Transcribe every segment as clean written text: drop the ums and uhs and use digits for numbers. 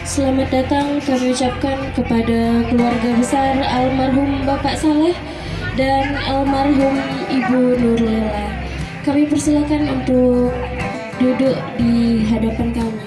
Selamat datang kami ucapkan kepada keluarga besar almarhum Bapak Saleh dan almarhum Ibu Nurlela. Kami persilakan untuk duduk di hadapan kami.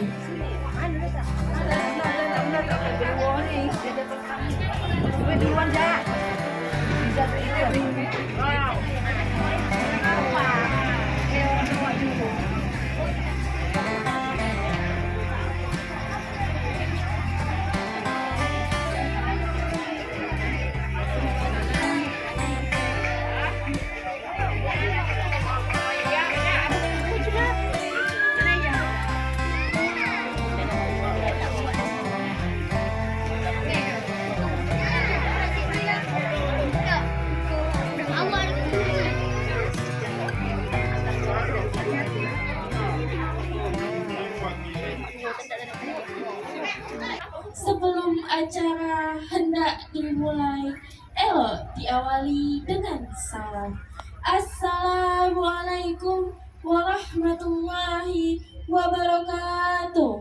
Sebelum acara hendak dimulai, elok diawali dengan salam. Assalamualaikum warahmatullahi wabarakatuh.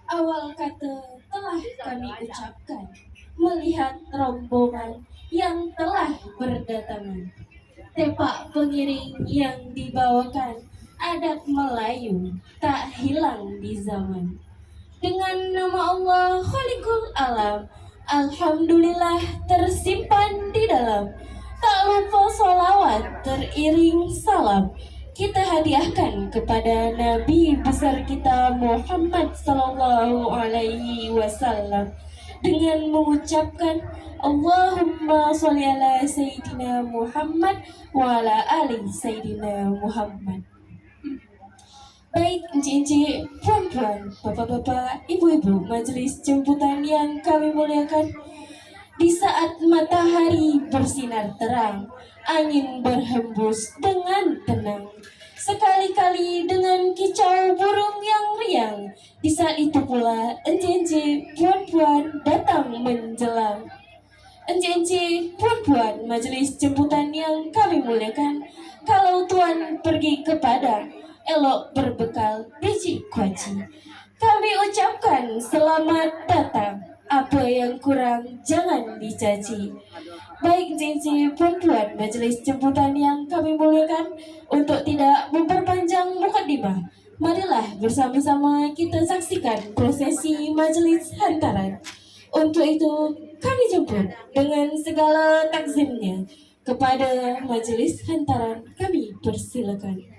Awal kata telah kami ucapkan, melihat rombongan yang telah berdatangan. Tepak pengiring yang dibawakan, adat Melayu tak hilang di zaman. Dengan nama Allah Khaliqul Alam, alhamdulillah tersimpan di dalam. Tak lupa sholawat teriring salam kita hadiahkan kepada Nabi besar kita Muhammad Sallallahu Alaihi Wasallam dengan mengucapkan Allahumma sholli ala Sayyidina Muhammad wa ala ali Sayyidina Muhammad. Baik encik-encik, puan-puan, bapak-bapak, ibu-ibu, majelis jemputan yang kami muliakan, di saat matahari bersinar terang, angin berhembus dengan tenang, sekali-kali dengan kicau burung yang riang. Di saat itu pula encik-encik, puan-puan datang menjelang. Encik-encik, puan-puan, majelis jemputan yang kami muliakan, kalau tuan pergi ke Padang, elok berbekal biji kuaci. Kami ucapkan selamat datang. Apa yang kurang jangan dicaci. Baik encik-encik, puan-puan, majelis jemputan yang kami muliakan, untuk tidak memperpanjang mukadimah, marilah bersama-sama kita saksikan prosesi majelis hantaran. Untuk itu kami jemput dengan segala takzimnya kepada majelis hantaran, kami persilakan.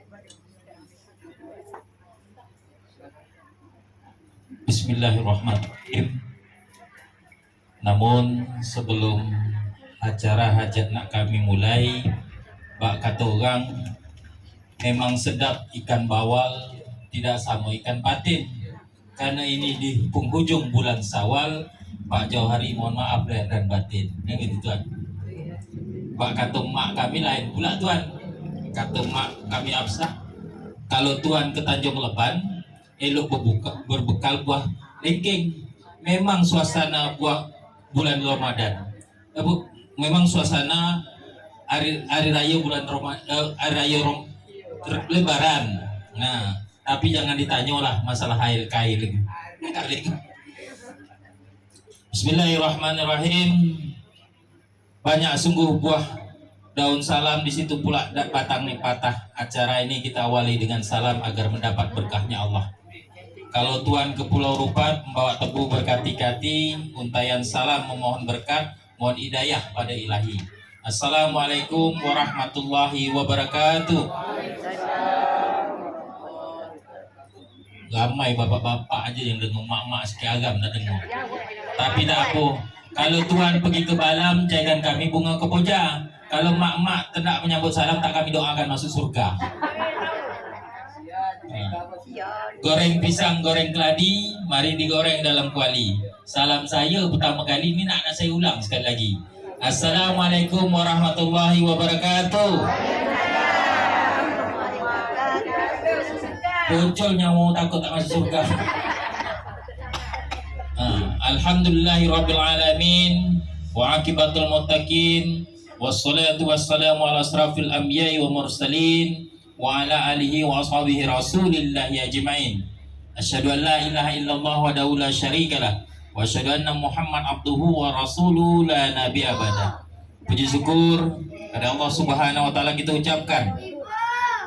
Bismillahirrahmanirrahim. Namun sebelum acara hajat nak kami mulai, bak kata orang, memang sedap ikan bawal tidak sama ikan patin. Karena ini di penghujung bulan Syawal, Pak Jauhari mohon maaf lahir dan batin. Yang gitu tuan. Bak kata mak kami lain pula tuan. Kata mak kami Absah, kalau tuan ke Tanjung Leban, elok berbekal buah lengkeng. Memang suasana buah bulan Ramadan. Memang suasana hari raya bulan Lebaran. Nah, tapi jangan ditanyalah masalah air kail lagi. Bismillahirrahmanirrahim. Banyak sungguh buah daun salam, di situ pula batang nih patah. Acara ini kita awali dengan salam agar mendapat berkahnya Allah. Kalau tuan ke Pulau Rupat membawa tebu berkati-kati, untayan salam memohon berkat, mohon hidayah pada ilahi. Assalamualaikum warahmatullahi wabarakatuh. Ramai bapak-bapak aja yang dengar, mak-mak sikit agam nak dengar. Tapi tak apa. Kalau tuan pergi ke Balam, jangan kami bunga kepoja. Kalau mak-mak tidak menyambut salam, tak kami doakan masuk surga. Goreng pisang, goreng keladi, mari digoreng dalam kuali. Salam saya pertama kali ini nak saya ulang sekali lagi. Assalamualaikum warahmatullahi wabarakatuh. Boncolnya mau takut tak masuk surga. Alhamdulillahi rabbil alamin wa akibatul muttaqin wassalatu wassalamu ala asrafil anbiya'i wa mursalin wa ala alihi wa ashabihi rasulillahi ajma'in. Asyhadu an la ilaha illallah wahdahu la syarikalah wa asyhadu anna Muhammad abduhu wa rasuluhu la nabiyya ba'da. Puji syukur kepada Allah Subhanahu wa taala kita ucapkan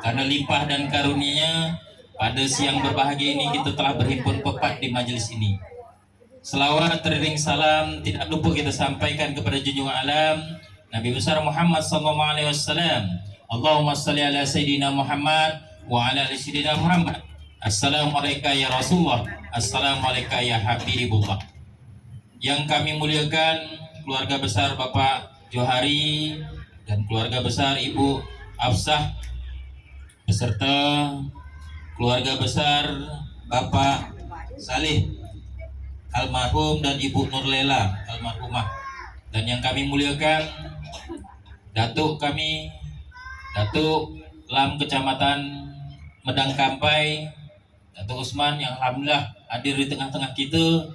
karena limpah dan karunia-Nya pada siang berbahagia ini kita telah berhimpun pepat di majelis ini. Selawat teriring salam tidak lupa kita sampaikan kepada junjungan alam Nabi besar Muhammad sallallahu alaihi wasallam. Allahumma shalli ala sayidina Muhammad wa ala ali sayidina Muhammad. Assalamualaikum ya Rasulullah. Assalamualaikum ya Habibullah. Yang kami muliakan keluarga besar Bapak Johari dan keluarga besar Ibu Afsah beserta keluarga besar Bapak Saleh almarhum dan Ibu Nurlela almarhumah, dan yang kami muliakan Datuk kami, Datuk Lam Kecamatan Medang Kampai, Datuk Usman yang alhamdulillah hadir di tengah-tengah kita,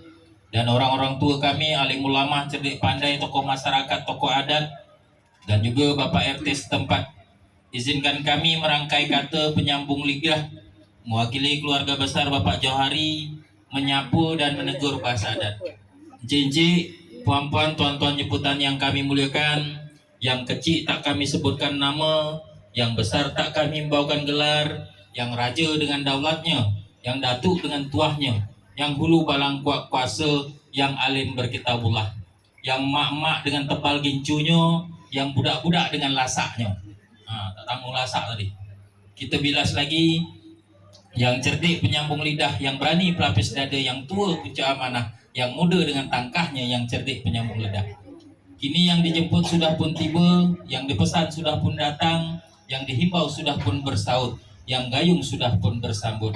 dan orang-orang tua kami, alim ulama, cerdik pandai, tokoh masyarakat, tokoh adat, dan juga Bapak RT setempat. Izinkan kami merangkai kata penyambung lidah mewakili keluarga besar Bapak Johari menyapu dan menegur bahasa adat. Jinjik, puan-puan, tuan-tuan jemputan yang kami muliakan, yang kecil tak kami sebutkan nama, yang besar tak kami membawakan gelar, yang raja dengan daulatnya, yang datuk dengan tuahnya, yang hulu balang kuat kuasa, yang alim berkitabullah, yang mak-mak dengan tebal gincunya, yang budak-budak dengan lasaknya. Tak tanggung lasak tadi. Kita bilas lagi, yang cerdik penyambung lidah, yang berani pelapis dada, yang tua puncak amanah, yang muda dengan tangkahnya, yang cerdik penyambung lidah. Kini yang dijemput sudah pun tiba, yang dipesan sudah pun datang, yang dihimbau sudah pun bersaut, yang gayung sudah pun bersambut.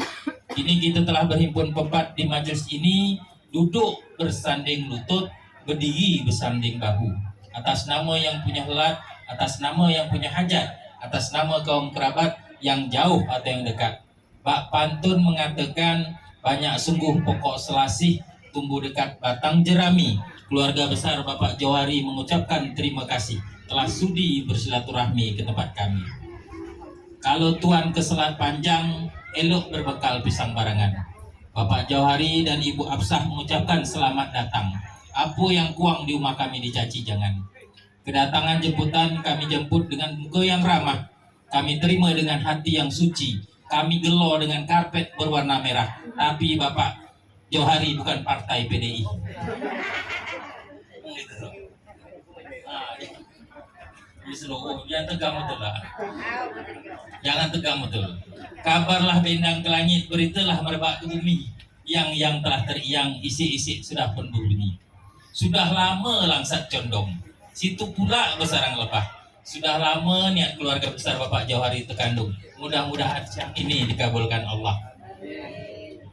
Kini kita telah berhimpun pepat di majelis ini, duduk bersanding lutut, berdiri bersanding bahu. Atas nama yang punya helat, atas nama yang punya hajat, atas nama kaum kerabat yang jauh atau yang dekat. Bak pantun mengatakan banyak sungguh pokok selasih tumbuh dekat batang jerami. Keluarga besar Bapak Johari mengucapkan terima kasih telah sudi bersilaturahmi ke tempat kami. Kalau tuan keselat panjang, elok berbekal pisang barangan. Bapak Johari dan Ibu Afsah mengucapkan selamat datang. Apa yang kuang di rumah kami dicaci jangan. Kedatangan jemputan kami jemput dengan muka yang ramah. Kami terima dengan hati yang suci. Kami gelo dengan karpet berwarna merah. Tapi Bapak Johari bukan partai PDI. Jangan tegang betul lah. Jangan tegang betul. Kabarlah bendang ke langit, beritalah merebak ke bumi. Yang telah teriang, isi-isi sudah pun berbunyi. Sudah lama langsat condong, situ pula bersarang lebah. Sudah lama niat keluarga besar Bapak Johari terkandung. Mudah-mudahan siang ini dikabulkan Allah.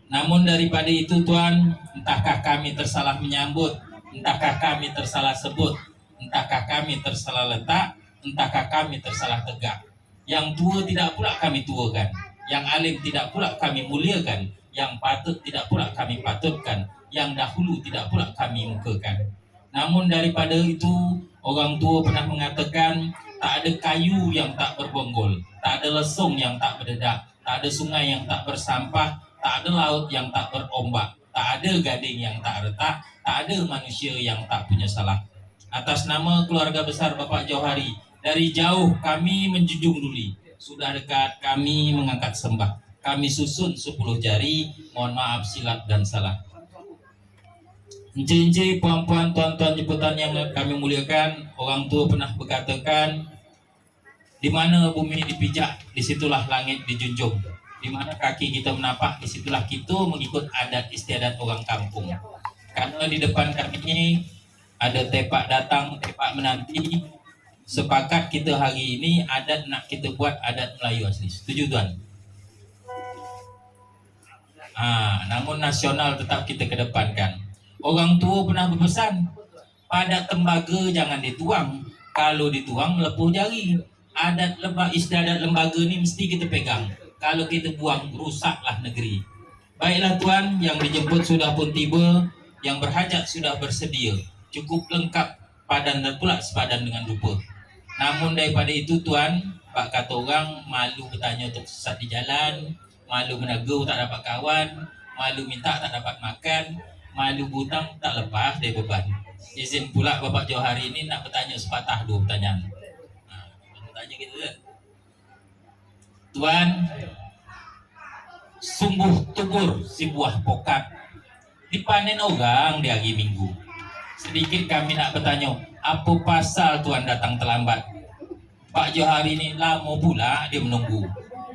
Namun daripada itu Tuan, entahkah kami tersalah menyambut, entahkah kami tersalah sebut, entahkah kami tersalah letak, entahkah kami tersalah tegak. Yang tua tidak pula kami tuakan, yang alim tidak pula kami muliakan, yang patut tidak pula kami patutkan, yang dahulu tidak pula kami mukakan. Namun daripada itu, orang tua pernah mengatakan, tak ada kayu yang tak berbonggol, tak ada lesung yang tak berdedak, tak ada sungai yang tak bersampah, tak ada laut yang tak berombak, tak ada gading yang tak retak, tak ada manusia yang tak punya salah. Atas nama keluarga besar Bapak Johari, dari jauh kami menjunjung duli. Sudah dekat kami mengangkat sembah. Kami susun 10 jari, mohon maaf silap dan salah. Encik-encik, puan-puan, tuan-tuan jemputan yang kami muliakan, orang tua pernah berkatakan, di mana bumi dipijak, disitulah langit dijunjung. Di mana kaki kita menapak, disitulah kita mengikut adat istiadat orang kampung. Karena di depan kami ini ada tepak datang, tepak menanti. Sepakat kita hari ini adat nak kita buat adat Melayu asli. Setuju tuan? Namun nasional tetap kita kedepankan. Orang tua pernah berpesan, pada tembaga jangan dituang. Kalau dituang lepuh jari. Adat istiadat lembaga ni mesti kita pegang. Kalau kita buang, rusaklah negeri. Baiklah tuan, yang dijemput sudah pun tiba, yang berhajat sudah bersedia. Cukup lengkap, padan dan pula sepadan dengan rupa. Namun daripada itu tuan, Pak kata orang malu bertanya untuk sesat di jalan, malu menegur tak dapat kawan, malu minta tak dapat makan, malu butang tak lepas dari beban. Izin pula Bapak Johari ini nak bertanya sepatah dua pertanyaan. Bertanya gitu kan. Tuan, sungguh tubur si buah pokat dipanen orang di hari Minggu. Sedikit kami nak bertanya, apa pasal Tuan datang terlambat? Pak Johari ni lama pula dia menunggu.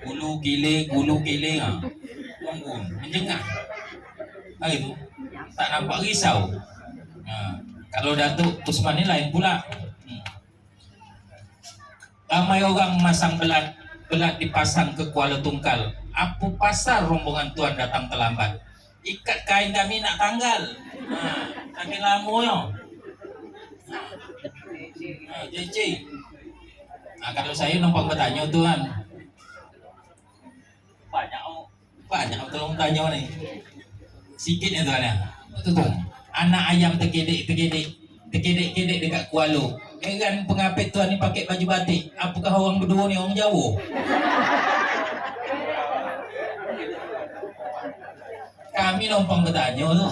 Gulu giling, tunggu, menjengah. Hari tu tak nampak risau. Kalau Datuk Usman ni lain pula. Ramai orang masang belat dipasang ke Kuala Tungkal. Apa pasal rombongan Tuan datang terlambat? Ikat kain kami nak tanggal. Kami lama ya. JJ. Kalau saya nampak bertanya Tuan. Banyak tolong tanya ni. Sikit ya Tuan ya. Betul. Anak ayam terkedek dekat Kuala. Kan pengapit Tuan ni pakai baju batik. Apakah orang berdua ni orang Jawa? Kami numpang bertanya tu.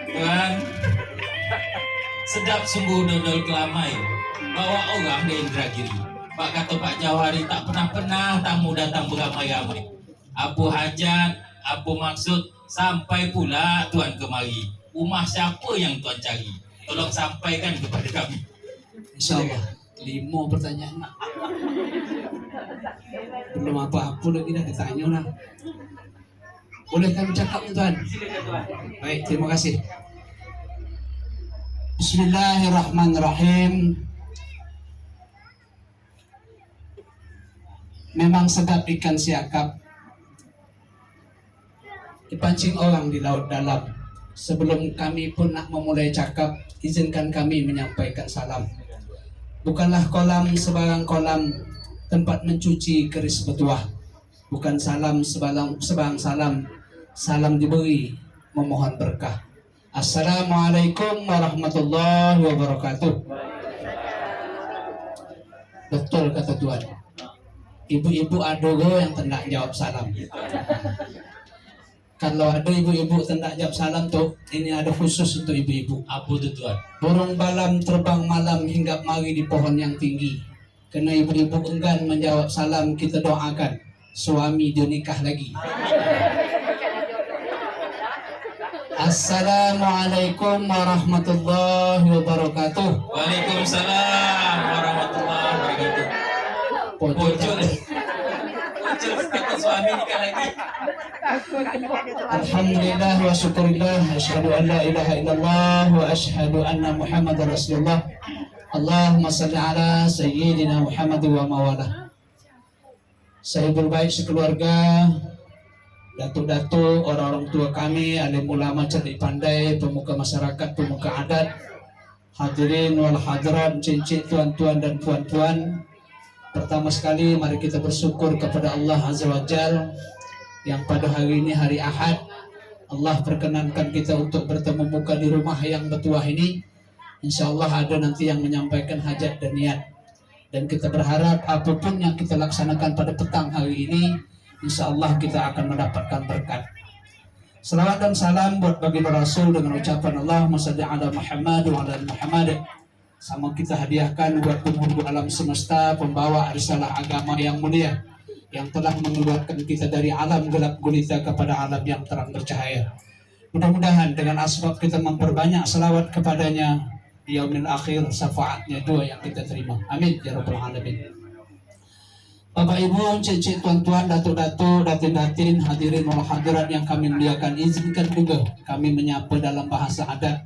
Tuan, sedap sungguh dodol kelamai. Bawa orang dari Indragiri. Pak kata Pak Johari tak pernah tamu datang beramai-ramai. Apa hajat, apa maksud, sampai pula Tuan kemari. Rumah siapa yang Tuan cari? Tolong sampaikan kepada kami. InsyaAllah 5 pertanyaan. Belum apa-apa lagi dah ditanya lah. Boleh kami cakap Tuan? Baik, terima kasih. Bismillahirrahmanirrahim. Memang sedap ikan siakap dipancing orang di laut dalam. Sebelum kami pun nak memulai cakap, izinkan kami menyampaikan salam. Bukanlah kolam sebarang kolam, tempat mencuci keris bertuah. Bukan salam sebarang salam, salam diberi memohon berkah. Assalamualaikum warahmatullahi wabarakatuh. Betul kata Tuan. Ibu-ibu ada yang tidak jawab salam. Kalau ada ibu-ibu tidak jawab salam tu, ini ada khusus untuk ibu-ibu. Apa tu Tuan? Burung balam terbang malam hingga mari di pohon yang tinggi. Kerana ibu-ibu enggan menjawab salam, kita doakan suami dia nikah lagi. Assalamualaikum warahmatullahi wabarakatuh. Waalaikumsalam warahmatullahi wabarakatuh. Pojok kata suami nikah lagi. Alhamdulillah wa syukurillah. Asyhadu an la ilaha illallah wa asyhadu anna Muhammadar Rasulullah. Allahumma salli ala Sayyidina Muhammad wa mawalah. Sahibul baik sekeluarga, datuk-datuk, orang-orang tua kami, alim ulama cerdik pandai, pemuka masyarakat, pemuka adat, hadirin wal hadirat, cincin tuan-tuan dan puan-puan. Pertama sekali mari kita bersyukur kepada Allah Azza wa Jal yang pada hari ini hari Ahad Allah perkenankan kita untuk bertemu muka di rumah yang bertuah ini. InsyaAllah ada nanti yang menyampaikan hajat dan niat. Dan kita berharap apapun yang kita laksanakan pada petang hari ini, InsyaAllah kita akan mendapatkan berkat. Salawat dan salam buat baginda Rasul dengan ucapan Allahumma salli ala Muhammad wa ala Muhammad. Sama kita hadiahkan buat penghulu alam semesta, pembawa risalah agama yang mulia, yang telah mengeluarkan kita dari alam gelap gulita kepada alam yang terang bercahaya. Mudah-mudahan dengan asbab kita memperbanyak salawat kepadanya, di yaumil akhir syafaatnya dua yang kita terima. Amin ya rabbal alamin. Bapak Ibu, cik-cik, tuan-tuan, datuk-datuk, datin-datin, hadirin wal hadirat yang kami muliakan, izinkan juga kami menyapa dalam bahasa adat.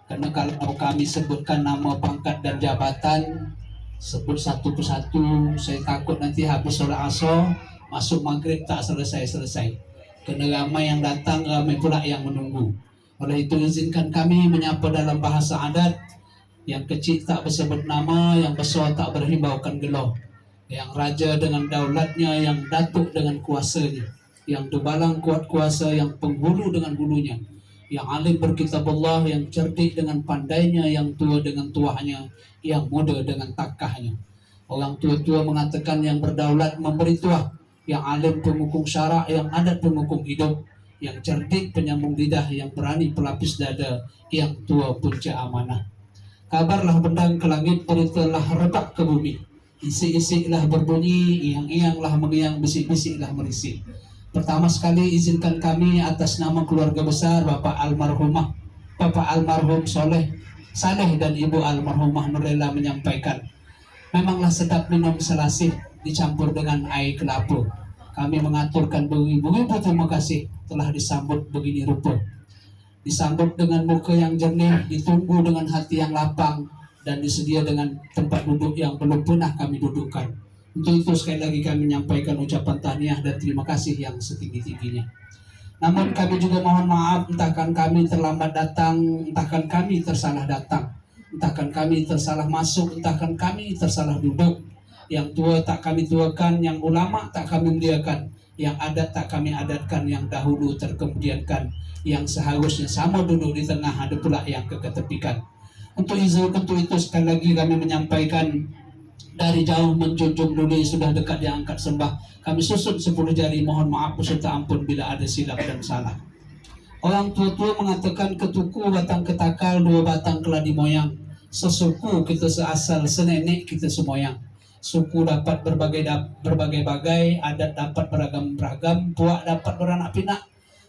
Karena kalau kami sebutkan nama, pangkat dan jabatan, sebut satu persatu, saya takut nanti habis solat asar, masuk maghrib tak selesai-selesai. Kerana ramai yang datang, ramai pula yang menunggu. Oleh itu izinkan kami menyapa dalam bahasa adat. Yang kecil tak bersebut nama, yang besar tak berhimbaukan gelar. Yang raja dengan daulatnya, yang datuk dengan kuasanya. yang debalang kuat kuasa, yang penghulu dengan hulunya, yang alim berkitab Allah, yang cerdik dengan pandainya, yang tua dengan tuahnya, yang muda dengan takahnya. Orang tua-tua mengatakan yang berdaulat memberi tuah, yang alim pemukung syarak, yang adat pemukung hidup, yang cerdik penyambung lidah, yang berani pelapis dada, yang tua punca amanah. Kabarlah bendang ke langit, beritalah retak ke bumi. Isi-isiklah berbunyi, iang-ianglah mengiang, bisik-bisiklah merisik. Pertama sekali izinkan kami atas nama keluarga besar Bapak almarhumah, Bapak almarhum Saleh dan Ibu almarhumah Nurlela menyampaikan, memanglah sedap minum selasih dicampur dengan air kelapa. Kami mengaturkan beribu-ribu terima kasih telah disambut begini rupa. Disambut dengan muka yang jernih, ditunggu dengan hati yang lapang, dan disedia dengan tempat duduk yang belum pernah kami dudukkan. Untuk itu sekali lagi kami menyampaikan ucapan tahniah dan terima kasih yang setinggi-tingginya. Namun kami juga mohon maaf, entahkan kami terlambat datang, entahkan kami tersalah datang, entahkan kami tersalah masuk, entahkan kami tersalah duduk. Yang tua tak kami tuakan, yang ulama tak kami muliakan, yang adat tak kami adatkan, yang dahulu terkemudiankan, yang seharusnya sama duduk di tengah ada pula yang keketepikan. Untuk itu sekali lagi kami menyampaikan, dari jauh menjunjung dulu sudah dekat diangkat sembah. Kami susun 10 jari mohon maaf serta ampun bila ada silap dan salah. Orang tua-tua mengatakan ketuku batang ketakal, 2 batang keladi moyang. Sesuku kita seasal, senenek kita semoyang. Suku dapat berbagai-bagai, adat dapat beragam-beragam, puak dapat beranak pinak.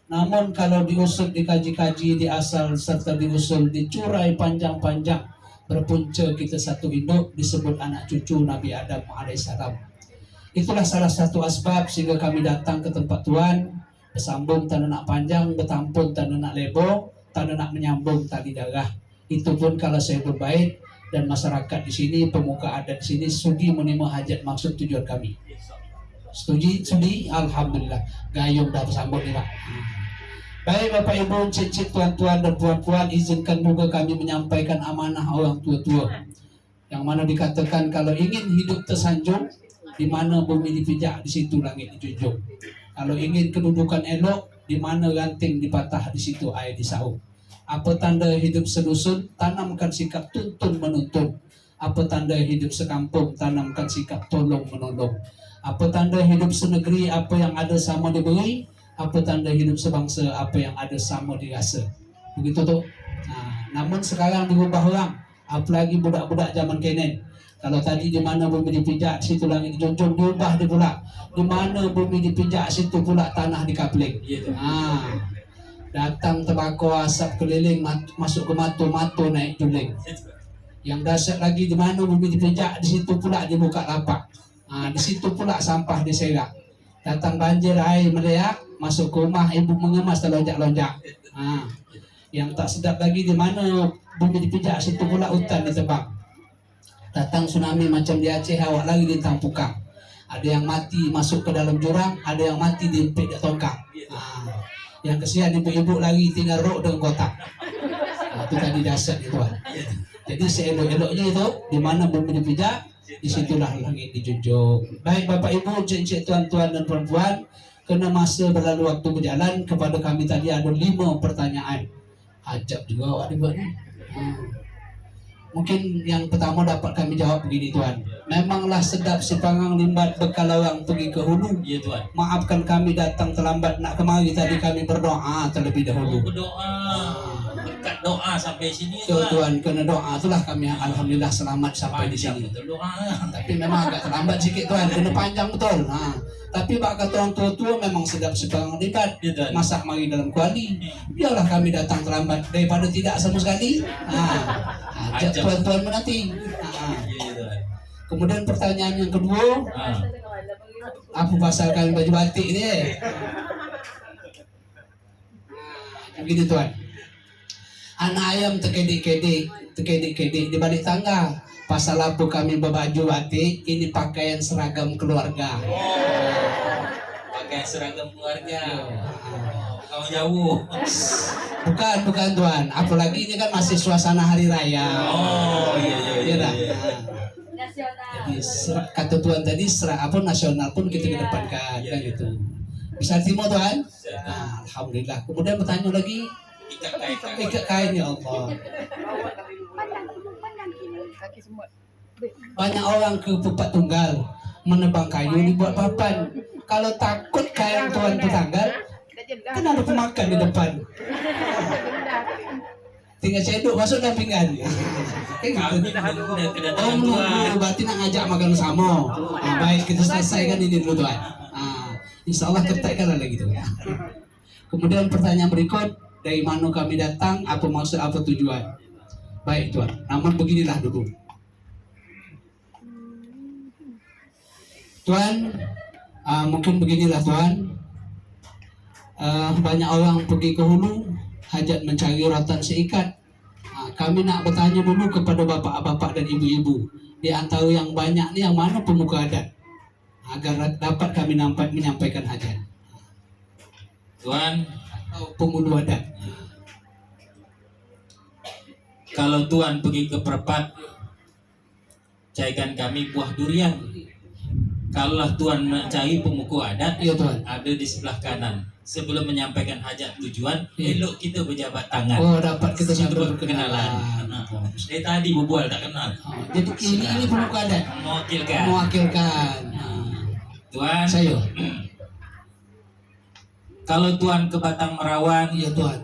Namun kalau diusut, dikaji-kaji, diasal serta diusul, dicurai panjang-panjang, berpunca kita satu induk, disebut anak cucu Nabi Adam alaihissalam. Itulah salah satu asbab sehingga kami datang ke tempat Tuhan, bersambung tanda nak panjang, bertampun tanda nak lebo, tanda nak menyambung tali darah. Itu pun kalau saya berbaik dan masyarakat di sini, pemuka adat di sini sudi menerima hajat maksud tujuan kami. Sudi, alhamdulillah. Gayung dah bersambung ni Pak. Baik Bapak Ibu, cicit tuan-tuan dan puan-puan, izinkan juga kami menyampaikan amanah orang tua-tua. Yang mana dikatakan kalau ingin hidup tersanjung, di mana bumi dipijak, di situ langit dijunjung. Kalau ingin kedudukan elok, di mana ranting dipatah, di situ air disauk. Apa tanda hidup sedusun? Tanamkan sikap tuntun menuntun. Apa tanda hidup sekampung? Tanamkan sikap tolong menolong. Apa tanda hidup senegeri? Apa yang ada sama diberi. Apa tanda hidup sebangsa? Apa yang ada sama dirasa. Begitu tu. Namun sekarang diubah orang. Apalagi budak-budak zaman kenen. Kalau tadi di mana bumi dipijak, situ langit dijunjung, diubah dia pula. Di mana bumi dipijak, situ pula tanah dikapling. Datang tembakau asap keliling, masuk ke matu naik juling. Yang dahsyat lagi, di mana bumi dipijak, di situ pula dibuka lapak. Di situ pula sampah diserak. Datang banjir, air meleak, masuk ke rumah, ibu mengemas terlonjak-lonjak. Yang tak sedap lagi, di mana bumi dipijak, situ pula hutan ditebang. Datang tsunami macam di Aceh, awak lagi di Tampukang. Ada yang mati masuk ke dalam jurang, ada yang mati diimpit di tongkang. Yang kesian ibu-ibu lagi tinggal rok dengan kotak. Itu tadi dasar itu. Jadi seelok-eloknya itu, di mana bumi dipijak, disitulah langit dijunjung. Baik Bapak Ibu, cik-cik, tuan-tuan dan perempuan, kena masa berlalu waktu berjalan, kepada kami tadi ada 5 pertanyaan. Ajab juga awak dibuat ni. Mungkin yang pertama dapat kami jawab begini Tuan. Memanglah sedap si pangang limbat bekalawang pergi ke hulu. Ya Tuan. Maafkan kami datang terlambat nak kemari, tadi kami berdoa terlebih dahulu. Berdoa. Berkat doa sampai sini Tuan kena doa, itulah kami alhamdulillah selamat sampai di sini. Betul doa. Tapi memang agak terlambat sikit Tuan, kena panjang betul. Tapi bak kata orang tua-tua memang sedap sepangang limbat. Masak mari dalam kuali. Biarlah kami datang terlambat daripada tidak sama sekali. Ajak tuan-tuan menanti. Kemudian pertanyaan yang kedua, apa pasal kami baju batik ni? Begini Tuan. Anak ayam terkedik-kedik di balik tangga. Pasal apa kami berbaju batik? Ini pakaian seragam keluarga. Pakaian seragam keluarga. Kau jauh. Bukan Tuan. Apalagi ini kan masih suasana hari raya. Iya. Jadi kata Tuan tadi nasional pun kita kedepankan kan gitu. Bisa terima Tuhan? Alhamdulillah. Kemudian bertanya lagi, Ikat kain tangan. ikat kain ya Allah. Banyak orang ke tempat tunggal menebang kayu dibuat papan. Kalau takut kain Tuhan tertanggal, kan ada pemakan di depan. Tinggal cedok masuk dalam pinggan. Kami menunggu Oh, kedatangan Tuhan. menunggu, berarti nak ngajak makan bersama. Baik, kita selesaikan ini dulu Tuhan. Insya Allah kertakanlah lagi Tuhan. Kemudian pertanyaan berikut, dari mana kami datang, apa maksud, apa tujuan? Baik Tuhan, namun beginilah dulu. Tuhan, mungkin beginilah Tuhan. Banyak orang pergi ke hulu, hajat mencari rotan seikat. Kami nak bertanya dulu kepada bapak-bapak dan ibu-ibu, di antara yang banyak ni yang mana pemuka adat, agar dapat kami menyampaikan hajat. Tuhan, Atau pemuluh adat. kalau Tuhan pergi ke perempat, carikan kami buah durian. Kalau Tuhan nak cari pemukul adat, Iya Tuhan. ada di sebelah kanan. Sebelum menyampaikan hajat tujuan, Iya. elok kita berjabat tangan. Oh, dapat kita Sebelum sampai berkenalan. Dari tadi berbual tak kenal. Jadi ini pemuka adat Mewakilkan. mewakilkan Tuhan, saya. kalau Tuhan ke Batang Merawan, Iya Tuhan.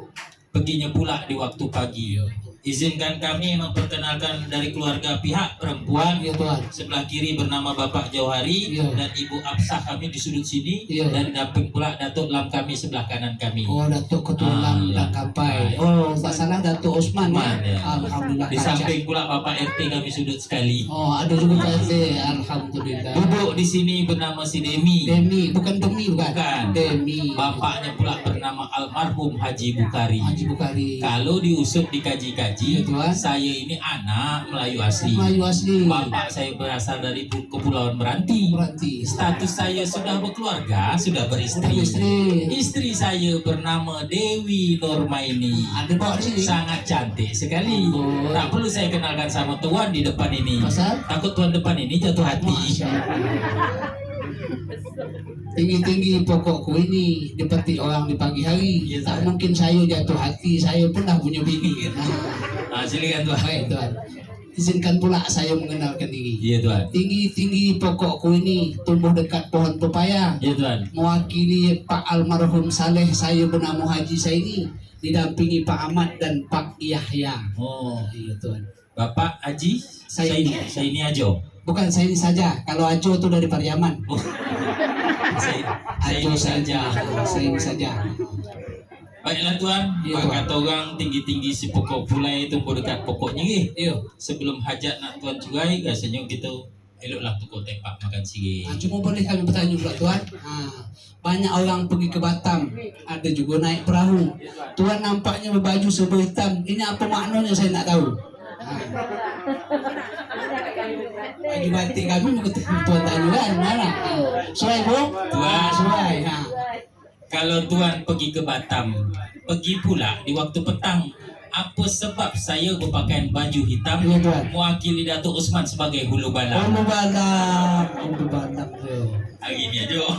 perginya pula di waktu pagi. Izinkan kami memperkenalkan dari keluarga pihak perempuan. Iya Tuhan. Sebelah kiri bernama Bapak Jauhari Iya. dan Ibu Absah kami di sudut sini, Iya. dan damping pula Datuk Lam kami sebelah kanan kami. Oh, Datuk Ketua Lam iya. dan Kampai. Oh, tak salah Datuk Osman Osman, ya. ya. Alhamdulillah. Di kacak. samping pula Bapak RT kami sudut sekali. Oh, ada juga Pak RT. Alhamdulillah. Duduk di sini bernama si Demi. Demi, bukan Demi bukan? Bukan. Demi. Bapaknya pula bernama almarhum Haji Bukari. Haji Bukari. Kalau diusut Ya, dikaji-kaji, Tuhan. saya ini anak Melayu asli. Melayu asli. Bapak saya berasal dari Kepulauan Meranti. Berarti. Status saya sudah berkeluarga, sudah beristri. Istri. Istri saya bernama Dewi Nurmaini. Ada bawa di sini. Sangat cantik sekali. Oh. Tak perlu saya kenalkan sama Tuan di depan ini. Pasal? Takut Tuan depan ini jatuh hati. Masya Allah. Tinggi-tinggi pokokku ini dipetik orang di pagi hari. Ya, Tak Tuhan. mungkin saya jatuh hati. Saya pun dah punya bini. Silakan Tuan. Baik Tuan. Izinkan pula saya mengenalkan diri. Iya Tuan. Tinggi-tinggi pokokku ini tumbuh dekat pohon pepaya. Iya Tuan. Mewakili Pak Almarhum Saleh, saya bernama Haji Saini, didampingi Pak Ahmad dan Pak Yahya. Oh, Iya Tuan. Bapak Haji Saini. Saini Ajo. Bukan Saini saja. Kalau Ajo itu dari Pariaman. Oh. Ajo saja. Saini saja. Baiklah Tuan, Iya, Pak Tuan. kata orang tinggi-tinggi si pokok pulai tumbuh dekat pokoknya ni. Iya. Sebelum hajat nak Tuan curai, rasanya kita eloklah tukar tempat makan sikit. Cuma boleh kami bertanya pula Tuan. Banyak orang pergi ke Batam, ada juga naik perahu. Tuan nampaknya berbaju serba hitam. Ini apa maknanya saya nak tahu. Baju batik kami mau ketemu Tuan tanya kan mana? Suai bu? Tuan. Suai. Kalau Tuan pergi ke Batam, pergi pula di waktu petang. Apa sebab saya berpakaian baju hitam Iya, Tuan. mewakili Datuk Osman sebagai hulu balang? Ulu balang, ulu balang tu. Hari ni aja.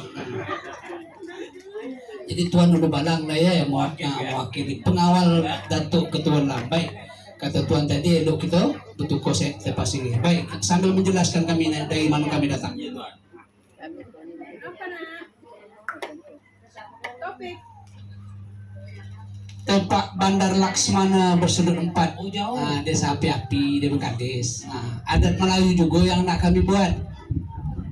Jadi Tuan ulu balang lah ya yang mewakili pengawal Datuk Ketua Lam. Baik. Kata Tuan tadi elok kita bertukar lepas ini. Baik, sambil menjelaskan kami dari mana kami datang. Ya Tuan. Tempat Bandar Laksmana bersudut 4. Oh jauh. Desa Api-Api di Bekades. Adat Melayu juga yang nak kami buat.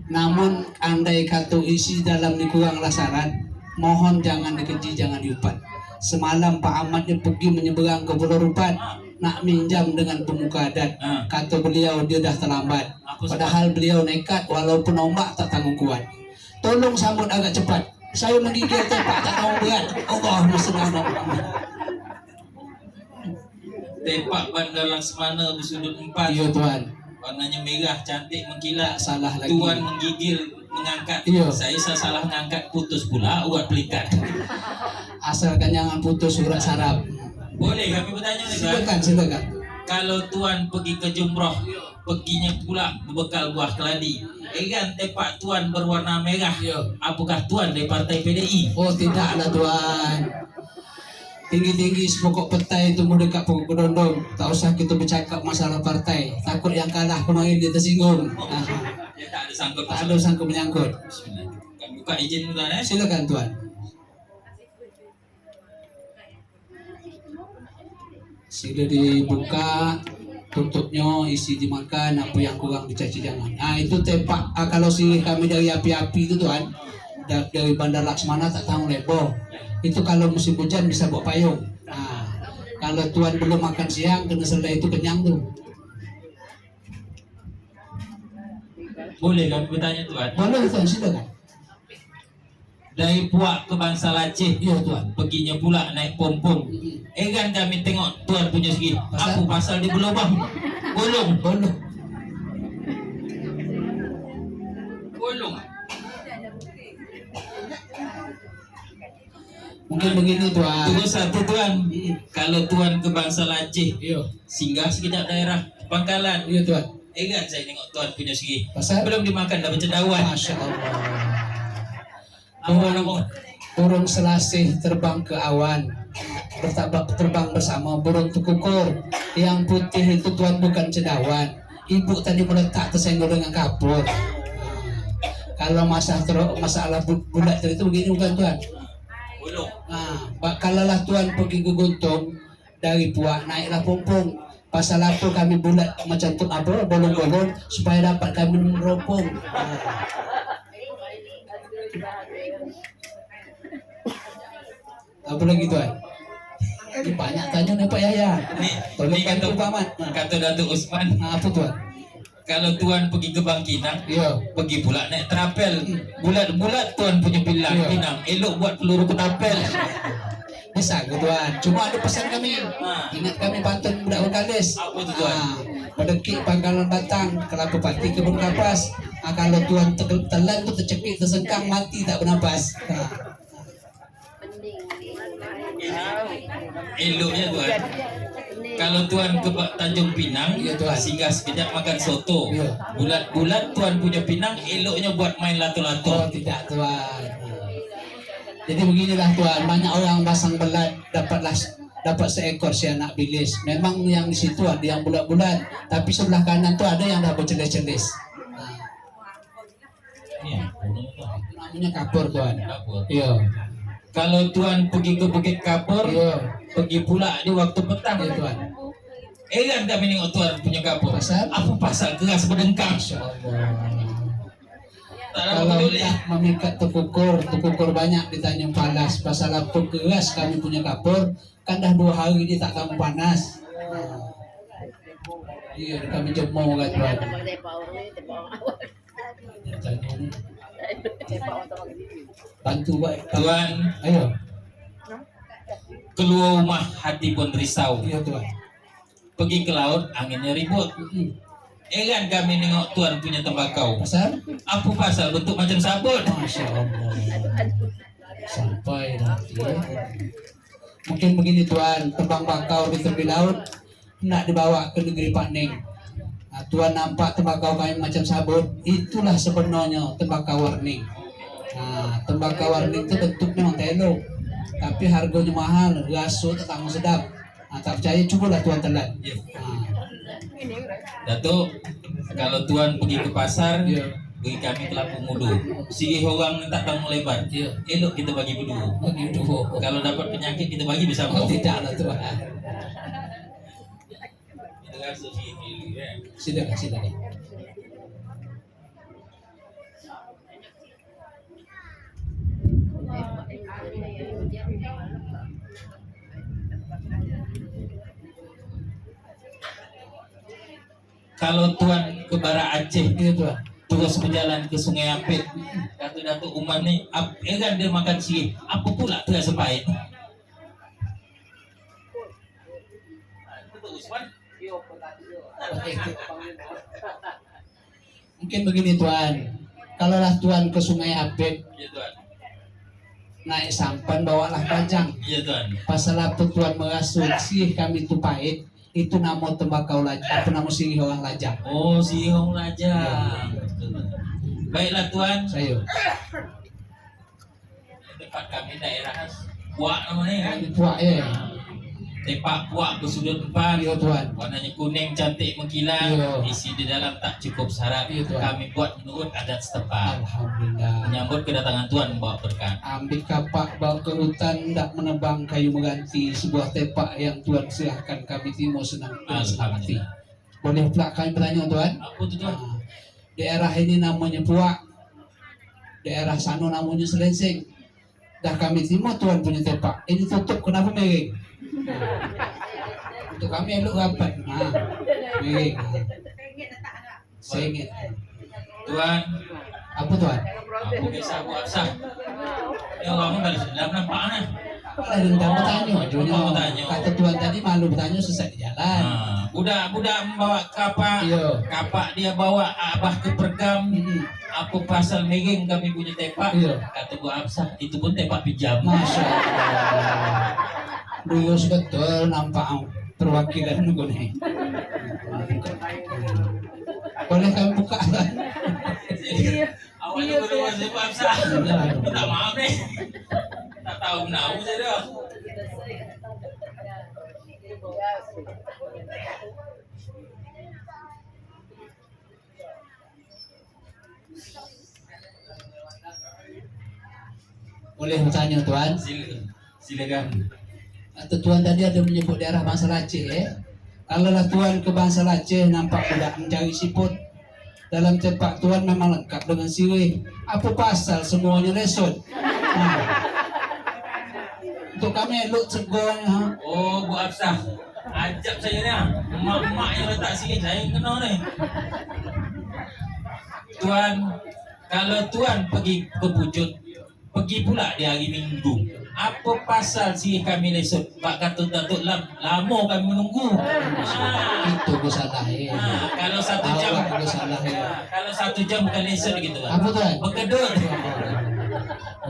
Namun andai kata isi dalam ni kuranglah syarat, mohon jangan dikeji, jangan diupat. Semalam Pak Ahmad dia pergi menyeberang ke Pulau Rupat nak minjam dengan pemuka adat. Kata beliau dia dah terlambat. Padahal beliau nekat walaupun ombak tak tanggung kuat. Tolong sambut agak cepat. Saya menggigil tempat tak tahu berat. Allahumma salli ala Muhammad. Tempat Bandar Laksmana bersudut 4. Iya Tuan. Warnanya merah, cantik, mengkilat. Tak salah lagi. Tuan menggigil, mengangkat. Iya. Saya salah mengangkat, putus pula urat pelikat. Asalkan jangan putus surat saraf. Boleh kami bertanya ni Tuan? Silakan, silakan. Kalau Tuan pergi ke Jumrah, perginya pula berbekal buah keladi. Egan tepak tuan berwarna merah. Iya. Apakah tuan dari partai PDI? Oh tidaklah tuan. Tinggi-tinggi sepokok petai itu mau dekat pokok kedondong. Tak usah kita bercakap masalah partai. Takut yang kalah kemarin dia tersinggung. Dia tak ada sangkut Tak ada sangkut menyangkut. Bismillah. Kami buka izin tuan Silakan tuan. Sudah dibuka, tutupnya isi dimakan, apa yang kurang dicaci jangan. Nah itu tepak. Kalau sih kami dari api-api itu tuan, dari Bandar Laksmana tak tahu lebo. Itu kalau musim hujan bisa bawa payung. Nah, kalau tuan belum makan siang kena selai itu kenyang tuh. Boleh kami bertanya tuan? Boleh tuan, silakan. Dari Puak ke Bangsal Aceh, Iya tuan. perginya pula naik pompong. Kan kami tengok tuan punya segi. Pasal? Apa pasal di Belobang? Bolong. Boleh. Bolong. Mungkin begini tuan. Tunggu satu tuan. Kalau tuan ke Bangsal Aceh, Iya. singgah sekejap daerah Pangkalan. Iya tuan. Kan saya tengok tuan punya segi. Pasal? Belum dimakan dah bercedawan. Masya Allah. Apa? Burung selasih terbang ke awan, terbang bersama burung tukukur. Yang putih itu tuan bukan cedawan. Ibu tadi meletak tersenggol dengan kapur. Kalau masalah bulat itu begini bukan tuan. Bolong. Kalau lah tuan pergi ke Guntung dari Puak naiklah pompong. Pasal apa kami bulat macam tu apa bolong-bolong supaya dapat kami meropong. Apa lagi tuan? Ini banyak tanya nih Pak Yahya. Tolong Ini kata bantu paman. kata Datuk Usman, Apa tuan? kalau tuan pergi ke Bangkinang, Iya. pergi pula naik terapel. Bulat-bulat tuan punya bilang Iya. Pinang, elok buat peluru ketapel. Bisa ke tuan. Cuma ada pesan kami. Ingat kami pantun budak Bengkalis. Apa tu tuan? Pedekik Pangkalan Batang, kelapa pati kebun kapas. Kalau tuan telan tu tercekik, tersengkang, mati tak bernapas. Eloknya tuan. Kalau tuan ke Tanjung Pinang, Iya, tuan. singgah sekejap makan soto. Iya. Bulat-bulat tuan punya Pinang, eloknya buat main Oh lato-lato. tidak tuan. Jadi beginilah tuan, banyak orang pasang belat dapat seekor si anak bilis. Memang yang di situ ada yang bulat-bulat, tapi sebelah kanan tuh ada yang dah bercelis-celis. Iya, Namanya kapur tuan. kapur. Iya. Kalau tuan pergi ke Bukit Kapur, Iya. pergi pula di waktu petang. Iya tuan. Kan kami nengok tuan punya kapur. Pasal? Apa pasal keras berdengkang? Masya Allah. Tak ada Kalau peduli. hendak memikat tukukur banyak di Tanjung Palas. Pasal apa keras kami punya kapur, kan dah 2 hari dia tak kamu panas. Iya, kami jemur kan tuan. Tanya ni. Bantu baik. Tuan Ayo. keluar rumah hati pun risau. Iya tuan. Pergi ke laut anginnya ribut. Kan kami nengok tuan punya tembakau. Pasal? Apa pasal bentuk macam sabun? Masya Allah. Sampai nanti. Mungkin begini tuan, tembang bakau di tepi laut nak dibawa ke negeri Pak Ning. Nah, tuan nampak tembakau kami macam sabun, itulah sebenarnya tembakau warning. Nah, tembakau warning itu bentuknya memang telo, tapi harganya mahal, rasanya tak tanggung sedap. Nah, tak percaya cobalah tuan telan. Ya. Nah, Datuk, kalau tuan pergi ke pasar, Iya. bagi kami kelapa mudu. Sigi orang tak tahu lebar. Iya. Elok kita bagi berdua. begitu. Kalau dapat penyakit kita bagi bersama. Oh, tidaklah tuan. Itu kan segi dulu, ya. Silakan, silakan. Kalau tuan ke Barat Aceh, Iya tuan. terus berjalan ke Sungai Ampit, Datuk Umar ni, kan dia makan sih. Apa pula terasa pahit? Mungkin begini tuan, kalaulah tuan ke Sungai Apit Iya tuan. naik sampan bawalah panjang. Iya tuan. Pasal apa tuan merasuk sih kami tu pahit, itu nama tembakau lajang, apa nama sirih orang lajang. Oh, si Hong Lajang. Baiklah Tuan, Saya. tempat kami daerah Puak namanya kan. Ini puak ya. Tepak puak bersudut depan, Iya Tuan. warnanya kuning cantik mengkilat, Iya. isi di dalam tak cukup syarat. Iya, Tuan. Kami buat menurut adat setempat. Alhamdulillah. Menyambut kedatangan Tuan membawa berkat. Ambil kapak bawa ke hutan, tak menebang kayu mengganti sebuah tepak yang Tuan serahkan kami Timur senang hati. Boleh pula kami bertanya Tuan? Apa tu Tuan? Ah, daerah ini namanya Puak, daerah sana namanya Selensing. Dah kami Timur Tuan punya tepak. Ini tutup kenapa miring? Untuk kami elok rapat. Miring. Sengit. Tuan, Apa Tuan? aku kisah buat sah. Ini orang balik dalam nampak ni. Ada yang bertanya, Apa bertanya? kata Tuan tadi malu bertanya sesat di jalan. Budak-budak membawa kapak, Iya. kapak dia bawa abah ke pergam. Mm-mm. Apa pasal miring kami punya tepak? Iya. Kata gua Absah, itu pun tepak pijam. Masya Allah. Lurus betul nampak perwakilan gue nih. Boleh kami buka kan? Awalnya berdua siapa Absah? Minta maaf nih. Tak tahu menahu saya dah. Boleh bertanya Tuan? Silakan. Atau Tuan tadi ada menyebut daerah Bangsa Aceh Kalau lah Tuan ke Bangsa Aceh nampak budak mencari siput. Dalam tepak Tuan memang lengkap dengan sirih. Apa pasal semuanya resot? Untuk kami elok cegong. Oh, Bu Absah. Ajab saya ni. Emak-emak yang letak sini saya yang kenal ni. Tuan, kalau Tuan pergi ke Pucut, pergi pula di hari Minggu. Apa pasal si kami lesot? Pak Datuk lama kami menunggu. Itu gue salah ya. Kalau 1 jam, Awak gue salah ya. kalau 1 jam bukan lesot gitu kan? Apa Tuan? Berkedut.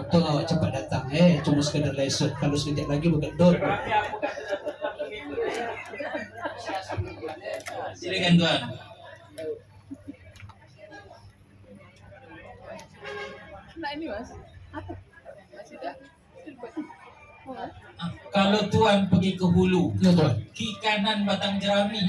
Untung awak cepat datang cuma sekedar lesot. Kalau sekejap lagi berkedut. Silakan Tuan. Nah ini mas, apa? Masih tak? Kalau Tuan pergi ke hulu, Ya Tuan. kiri kanan batang jerami.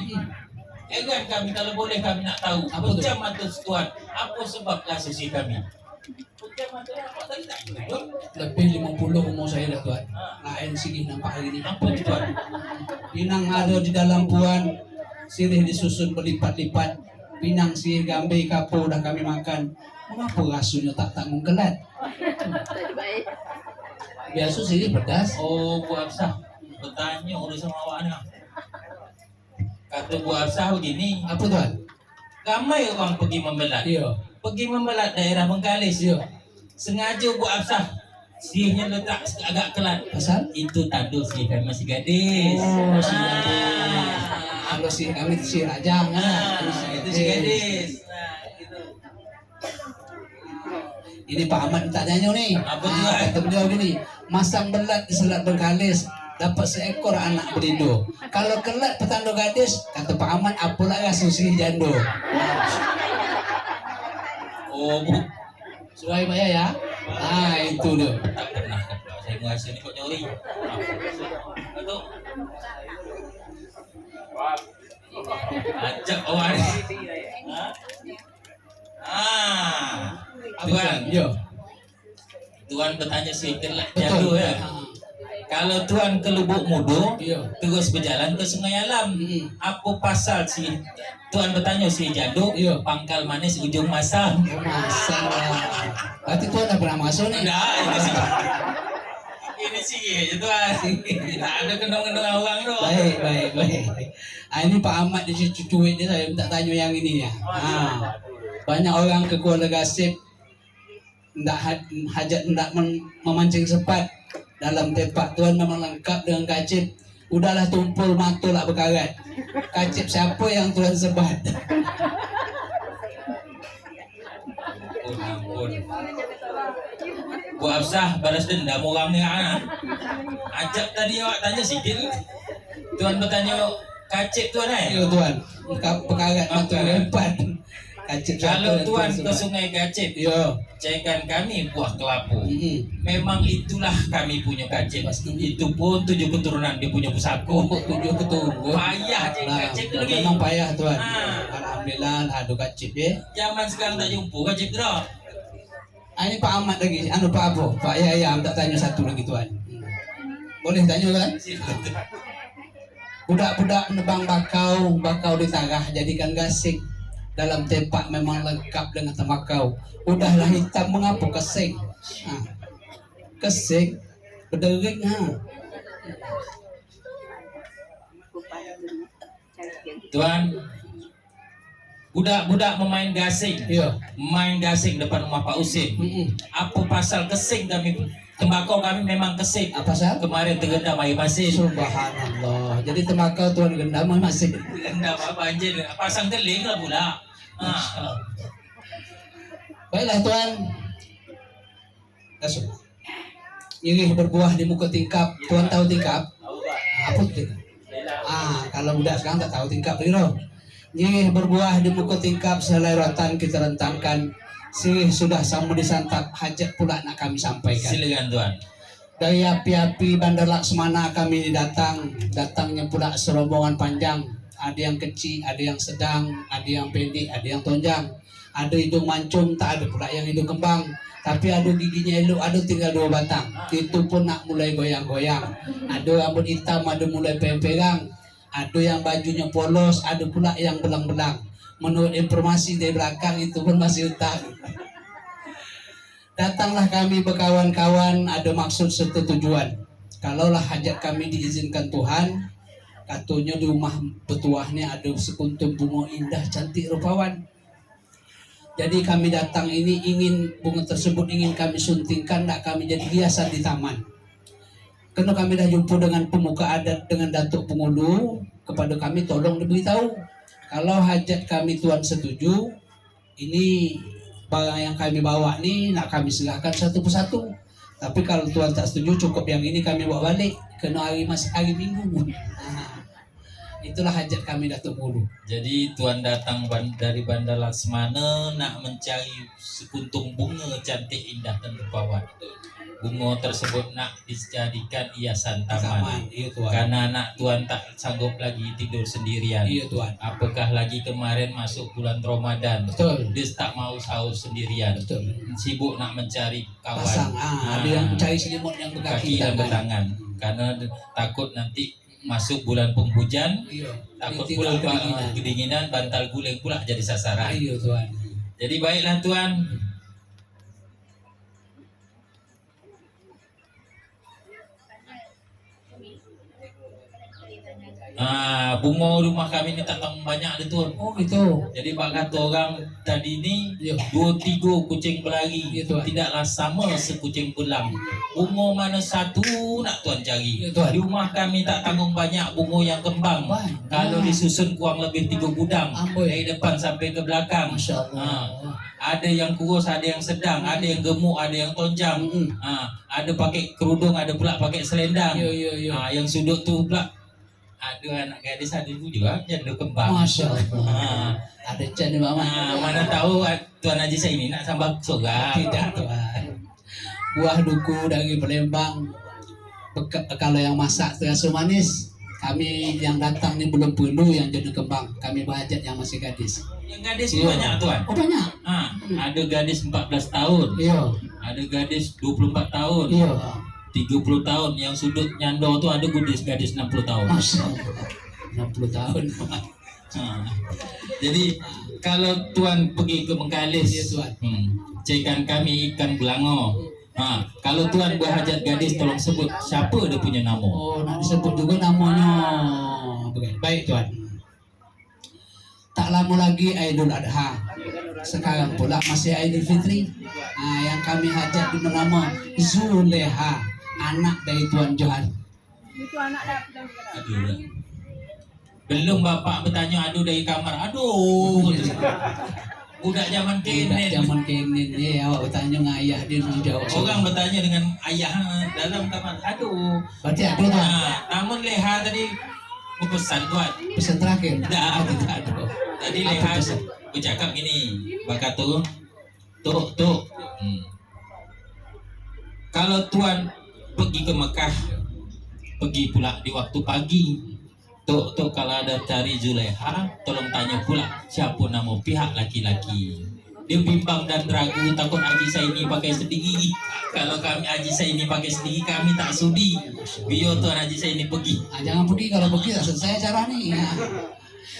Kan kami kalau boleh kami nak tahu Apa tu? macam mata Tuan, apa sebab sisi kami? Macam mata apa tadi tak tahu. Lebih 50 umur saya dah Tuan. Lain segi nampak hari ni. Apa tu Tuan? Pinang ada di dalam puan, sirih disusun berlipat-lipat. Pinang sirih gambe kapur dah kami makan. Mengapa rasunya tak tanggung kelat? Biasa sirih pedas. Oh, Bu Absah bertanya urusan awak ni. Kata Bu Absah begini, Apa Tuan? ramai orang pergi membelat. Iya. Pergi membelat daerah Bengkalis. Iya. Sengaja Bu Absah sihnya letak agak kelat. Pasal? Itu tanduk sih kan masih gadis. Oh, si gadis. Kalau si kami si raja. Itu si gadis. Gitu. Ini Pak Ahmad tanyanya nih. Apa Tuan? Kata beliau gini, masang belat di Selat Bengkalis dapat seekor anak berindo. Kalau kelat petanda gadis, kata Pak Ahmad, apalah susi jando. Oh, Bu. Suai Pak ya? Itu dia. Tak pernah saya merasa ni kok nyori. Aduh. Ajak orang ni. Tuan. Ya. Tuan bertanya si kelak Betul. jadu ya. Kalau Tuan ke Lubuk Mudo, Iya. terus berjalan ke Sungai Alam. Apa pasal si Tuan bertanya si jadu, Iya. pangkal manis ujung masam. Masalah. Berarti Tuan dah pernah masuk nih? Enggak, itu sih. Ini sih aja Tuan. Tak ada kendong-kendong orang tu. Baik. Ini Pak Ahmad di cucuit dia, saya minta tanya yang ini ya. Banyak orang ke Kuala Gasip hajat hendak memancing sepat dalam tepak Tuan memang lengkap dengan kacip. Udahlah tumpul matul lah berkarat. Kacip siapa yang Tuan sebat? Ampun. Bu Absah balas dendam orang ni Ajak tadi awak tanya sikit. Tuan bertanya kacip Tuan Ya Tuan, perkarat matul hebat. Kacip Kalau satu tuan dan ke Sungai Gacip, Yo. cekan kami buah kelapu. Mm-mm. Memang itulah kami punya Gacip. Itu pun 7 keturunan dia punya pusako. 7 ketunggu. Payah cek Nah, Gacip tu lagi. memang payah tuan. Ah. Alhamdulillah ada kacip ya. Zaman sekarang tak jumpa Gacip tu dah. Ini Pak Ahmad lagi, Pak Abo, Pak Yaya, tak tanya satu lagi tuan. Boleh tanya kan? Budak-budak nebang bakau di tanah jadikan gasing. Dalam tepak memang lengkap dengan tembakau. Udahlah hitam mengapa kesing? Kesing, berdering Tuan, budak-budak memain gasing. Iya. Main gasing depan rumah Pak Usin. Apa pasal kesing kami? Tembakau kami memang kesing. Apa sah? Kemarin tergendam air pasir. Subhanallah. Jadi tembakau tuan gendam masih. Tergendam apa banjir? Pasang teling lah pula. Baiklah tuan. Masuk. Ini berbuah di muka tingkap. Tuan tahu tingkap? Apa itu? Kalau budak sekarang tak tahu tingkap biro. Ini berbuah di muka tingkap selai rotan kita rentangkan. Sih sudah sama disantap hajat pula nak kami sampaikan. Silakan tuan. Dari api-api Bandar Laksmana kami datangnya pula serombongan panjang. Ada yang kecil, ada yang sedang, ada yang pendek, ada yang tonjang. Ada hidung mancung, tak ada pula yang hidung kembang. Tapi ada giginya elok, ada tinggal 2 batang. Itu pun nak mulai goyang-goyang. Ada rambut hitam, ada mulai pegang. Ada yang bajunya polos, ada pula yang belang-belang. Menurut informasi dari belakang itu pun masih utang. Datanglah kami berkawan-kawan, ada maksud serta tujuan. Kalaulah hajat kami diizinkan Tuhan, katanya di rumah petuahnya ada sekuntum bunga indah cantik rupawan. Jadi kami datang ini ingin bunga tersebut ingin kami suntingkan, nak kami jadi hiasan di taman. Karena kami dah jumpa dengan pemuka adat dengan Datuk Pengulu, kepada kami tolong diberitahu kalau hajat kami tuan setuju, ini barang yang kami bawa ni nak kami serahkan satu persatu. Tapi kalau tuan tak setuju, cukup yang ini kami bawa balik. Kena hari Minggu. Itulah hajat kami Datuk Pengulu. Jadi tuan datang dari Bandar Laksmana nak mencari sekuntum bunga cantik indah dan rupawan. Bunga tersebut nak dijadikan hiasan taman. Iya tuan. Karena anak tuan tak sanggup lagi tidur sendirian. Iya tuan. Apakah lagi kemarin masuk bulan Ramadan. Betul. Dia tak mau sahur sendirian. Betul. Sibuk nak mencari kawan. Pasang. Ada yang mencari selimut yang kaki dan bertangan. Karena takut nanti masuk bulan penghujan. Iya. Takut pula kedinginan, bantal guling pula jadi sasaran. Iya tuan. Jadi baiklah tuan. Bunga rumah kami ni tak tahu banyak ada tuan. Oh gitu. Jadi pak kata orang tadi ni Ya. 2-3 kucing berlari. Ya, tuan. Tidaklah sama sekucing belang. Bunga mana satu nak tuan cari. Ya, tuan. Di rumah kami tak tanggung banyak bunga yang kembang. Banyak. Kalau disusun kurang lebih 3 gudang. Amboi. Dari depan sampai ke belakang. Masya Allah. Ada yang kurus, ada yang sedang, ada yang gemuk, ada yang tonjang. Ada pakai kerudung, ada pula pakai selendang. Ya. Yang sudut tu pula ada anak gadis, ada ibu juga janda kembang. Masya Allah. Ada can di mama. Mana tahu Tuan Haji saya ini nak sambal soga. Tidak tuan. Buah duku dari Palembang. Kalau yang masak terasa manis. Kami yang datang ni belum perlu yang janda kembang. Kami berhajat yang masih gadis. Yang gadis banyak tuan. Oh banyak. Ada gadis 14 tahun. Iya. Ada gadis 24 tahun. Iya. 30 tahun. Yang sudut nyando tu ada gadis 60 tahun. Masya Allah. 60 tahun. Jadi kalau tuan pergi ke Bengkalis, Ya, tuan. cekan kami ikan belango. Kalau tuan berhajat gadis, tolong sebut siapa dia punya nama. Oh, nak disebut juga namanya. Baik tuan. Tak lama lagi Aidil Adha. Sekarang pula masih Aidil Fitri. Yang kami hajat bernama Zuleha, anak dari Tuan Johan. Itu anak dah. Aduh. Belum bapak bertanya aduh dari kamar. Aduh. Budak zaman Budak kini. zaman kini awak bertanya dengan ayah dia menjawab. Orang bertanya dengan ayah dalam kamar. Aduh. Berarti ada tuan. Namun Leha tadi berpesan tuan. Pesan terakhir. Tidak. Tidak ada. Tadi Apa Leha pesan? bercakap gini, berkata Tok. Kalau tuan pergi ke Mekah, pergi pula di waktu pagi. Tok kalau ada cari Zulaiha, tolong tanya pula siapa nama pihak laki-laki. Dia bimbang dan ragu, takut Haji Saini pakai sendiri. Kalau kami Haji Saini pakai sendiri, kami tak sudi. Biar tuan Haji Saini pergi. Jangan pergi, kalau pergi tak selesai acara nih.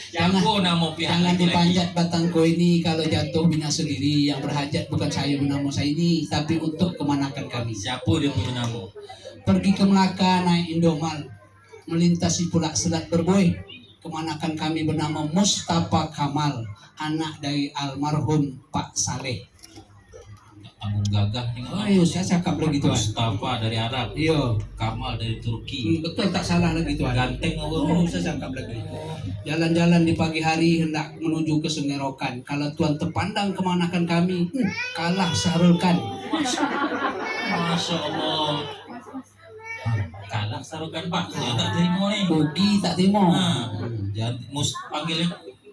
Siapa nama pihak Jangan laki-laki? dipanjat batangku ini, kalau jatuh bina sendiri. Yang berhajat bukan saya bernama saya ini, tapi untuk kemanakan kami. Siapa dia punya nama? Pergi ke Melaka naik Indomal, melintasi pula Selat Berboy. Kemanakan kami bernama Mustafa Kamal, anak dari almarhum Pak Saleh. Tanggung gagah dengan Oh iya, saya cakap lagi tuan. Mustafa dari Arab, Iya, Kamal dari Turki. betul, tak salah lagi tuan. Ganteng Oh, orang. saya cakap lagi. Jalan-jalan di pagi hari hendak menuju ke Sungai Rokan. Kalau tuan terpandang kemanakan kami, kalah Sarulkan. Masya Allah. Kalah sarukan Pak, saya tak terima nih. Budi tak terima. Jangan panggilnya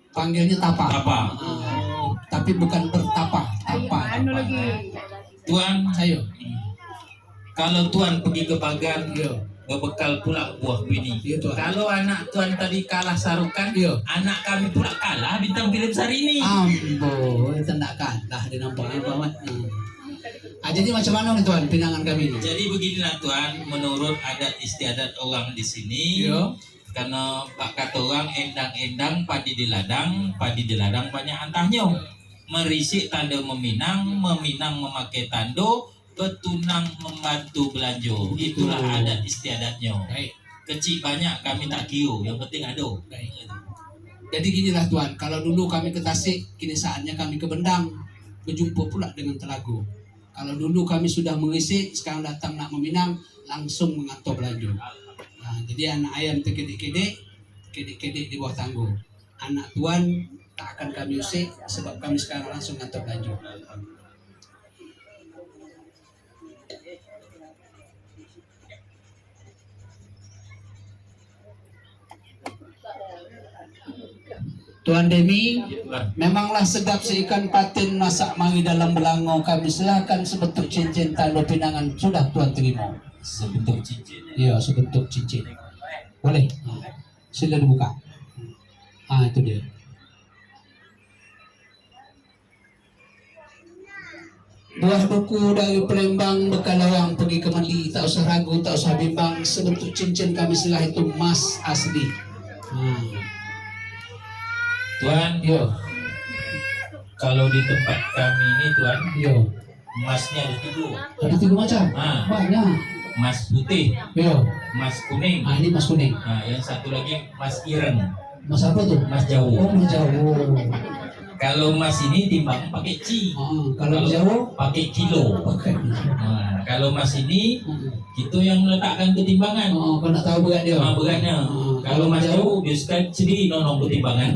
Panggilnya Tapa. apa? Tapi bukan bertapa, Tapa. Anu lagi. Tuan, Saya. kalau tuan pergi ke Bagan, Iya. berbekal pula buah bini. Iya, Tuan. Kalau anak tuan tadi kalah sarukan, Iya. anak kami pula kalah bintang film Sarini. Ambo, itu tak kalah dia nampak apa. Jadi macam mana nih tuan pinangan kami ini? Jadi beginilah tuan, menurut adat istiadat orang di sini, Iya. karena Pak kata orang endang-endang padi di ladang banyak antahnya. Merisik tanda meminang memakai tando, ketunang membantu belanja. Itulah adat istiadatnya. Baik. Kecil banyak kami tak kira, yang penting ada. Baik. Jadi ginilah tuan, kalau dulu kami ke Tasik, kini saatnya kami ke Bendang, berjumpa pula dengan Telago. Kalau dulu kami sudah mengisik, sekarang datang nak meminang, langsung mengantar belanja. Nah, jadi anak ayam terkedek-kedek di bawah tangguh. Anak tuan tak akan kami usik, sebab kami sekarang langsung mengantar belanja. Tuan Demi, memanglah sedap seikan patin masak mari dalam belango. Kami serahkan sebentuk cincin tanda pinangan. Sudah tuan terima. Sebentuk cincin. Iya, sebentuk cincin. Boleh. Sila dibuka. Itu dia. Buah buku dari Palembang, bekal orang pergi ke Mali. Tak usah ragu, tak usah bimbang. Sebentuk cincin kami serah itu emas asli. Tuan, Yo, kalau di tempat kami ini tuan, yo. emasnya ada 3. Ada 3 macam. Banyak. Emas putih, Yo. emas kuning. Ini mas kuning. Yang satu lagi emas ireng, Mas apa tuh? emas Jawa. Oh, mas Jawa. Kalau emas ini timbang pakai ci. Kalau mas Jawa? Pakai kilo. Pakai. Kalau emas ini kita yang meletakkan ketimbangan. Kau nak tahu berat dia? Beratnya. Kalau emas Jawa biasakan sendiri nonong ketimbangan.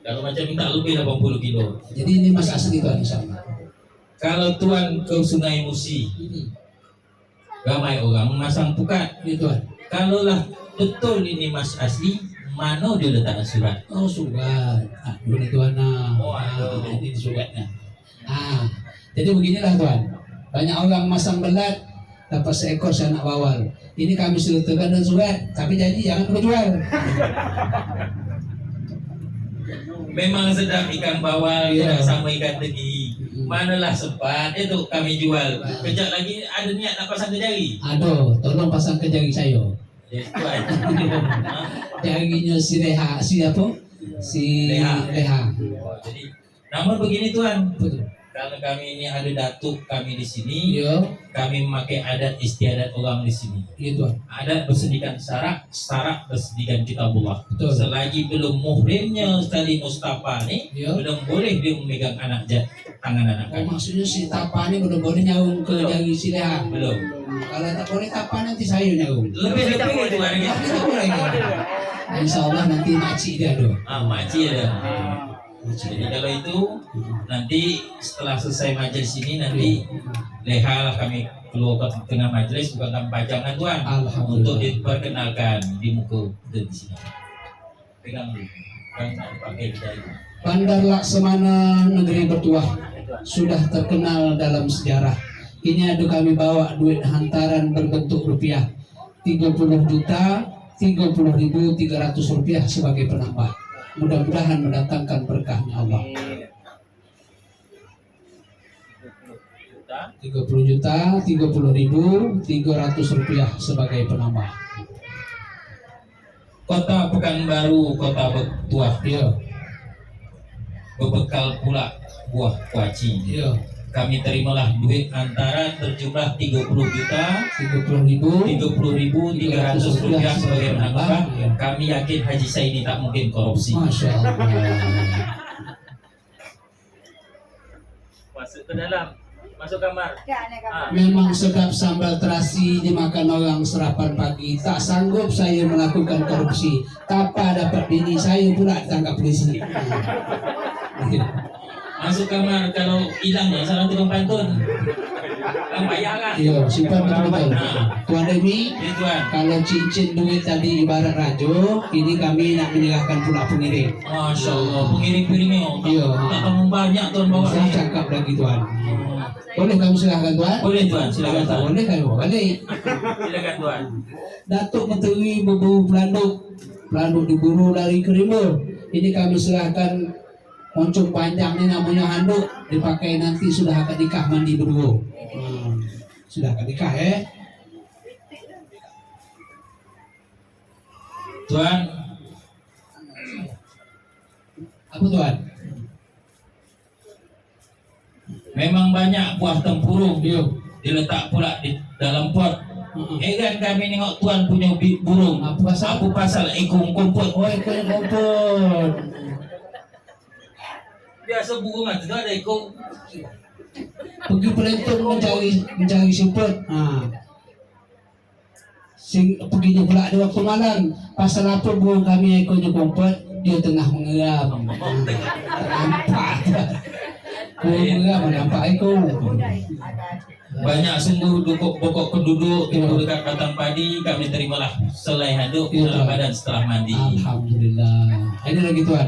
Kalau macam minta lebih 80 kilo. Jadi ini mas asli tuan insyaAllah. Kalau tuan ke Sungai Musi, ramai orang memasang pukat. Ini tuan. Kalau lah betul ini mas asli, mana dia letakkan surat? Oh, surat. Ini tuan. Ini suratnya. Jadi beginilah tuan. Banyak orang masang belat, dapat seekor sanak bawal. Ini kami sertakan dan surat, tapi jadi jangan berjual. Memang sedap ikan bawal, tidak sama ikan tegi. Manalah sempat itu kami jual. Kejap lagi ada niat nak pasang ke jari. Aduh, tolong pasang ke jari saya. Yes, tuan. Jarinya si Leha, si apa? Si Leha. Jadi, namun begini tuan, Betul. karena kami ini ada datuk kami di sini, Iya, kami memakai adat istiadat orang di sini. iya tuan. Adat bersedikan syarak bersedikan kitabullah. Betul. Selagi belum muhrimnya sekali Mustafa ni, Iya. belum boleh dia memegang tangan anak Oh, kami. maksudnya si Tapa ni belum boleh nyaung ke jari si Leha. Belum. Kalau tak boleh Tapa nanti saya nyaung. Lebih itu hari ni. Tapi tak boleh. Insya Allah nanti makcik dia ada. Makcik ada. Jadi kalau itu nanti setelah selesai majelis ini nanti leha lah kami keluar ke tengah majelis bukan kami pajangan tuan Alhamdulillah. untuk diperkenalkan di muka kita di sini. Pegang dulu. Kan dipakai kita itu. Bandar Laksamana Negeri Bertuah sudah terkenal dalam sejarah. Ini ada kami bawa duit hantaran berbentuk rupiah 30 juta 30.300 rupiah sebagai penambah. Mudah-mudahan mendatangkan berkahnya Allah. 30 juta 30.300 rupiah sebagai penambah. Kota Pekanbaru, Kota Bertuah, Ya, berbekal pula buah kuaci. ya. Kami terimalah duit hantaran berjumlah 30 juta 30.000. 30.300 rupiah sebagai penambah. Ya. Kami yakin Haji Saidi tak mungkin korupsi. Masya Allah. Masuk ke dalam, masuk kamar. Memang sedap sambal terasi dimakan orang sarapan pagi. Tak sanggup saya melakukan korupsi. Tapa dapat bini saya pula ditangkap polisi. Masuk kamar, kalau hilang ya salah tukang pantun. Kan bayar kan? Iya, simpan betul-betul. Tuan Demi, Ini tuan. kalau cincin duit tadi ibarat rajo, ini kami nak menyerahkan pula pengirim. Masya Allah, pengiring-pengiringnya Iya. tak tahu banyak tuan bawa Saya ni. cakap lagi tuan. Boleh kami serahkan tuan? Boleh tuan, silakan Tak tuan. boleh kami bawa balik. Silakan tuan. Datuk Menteri berburu pelanduk diburu dari Kerimur. Ini kami serahkan moncong panjang ni namanya handuk, dipakai nanti sudah akad nikah mandi berdua. Sudah akad nikah Tuan, Apa tuan? memang banyak buah tempurung Yo. diletak pula di dalam pot. Kan kami nengok tuan punya burung. Apa pasal? Apa pasal ekor kompot? Oh, ekor kompot. Biasa burung itu ada ekor. Pergi pelentung mencari siput. Perginya pula di waktu malam. Pasal apa burung kami ekornya kompot? Dia tengah mengeram. Nampak. Burung mengeram nampak ekor. Banyak sungguh pokok penduduk itu dekat batang padi. Kami terimalah selai handuk Ya, dalam Tuan. badan setelah mandi. Alhamdulillah. Ini lagi tuan.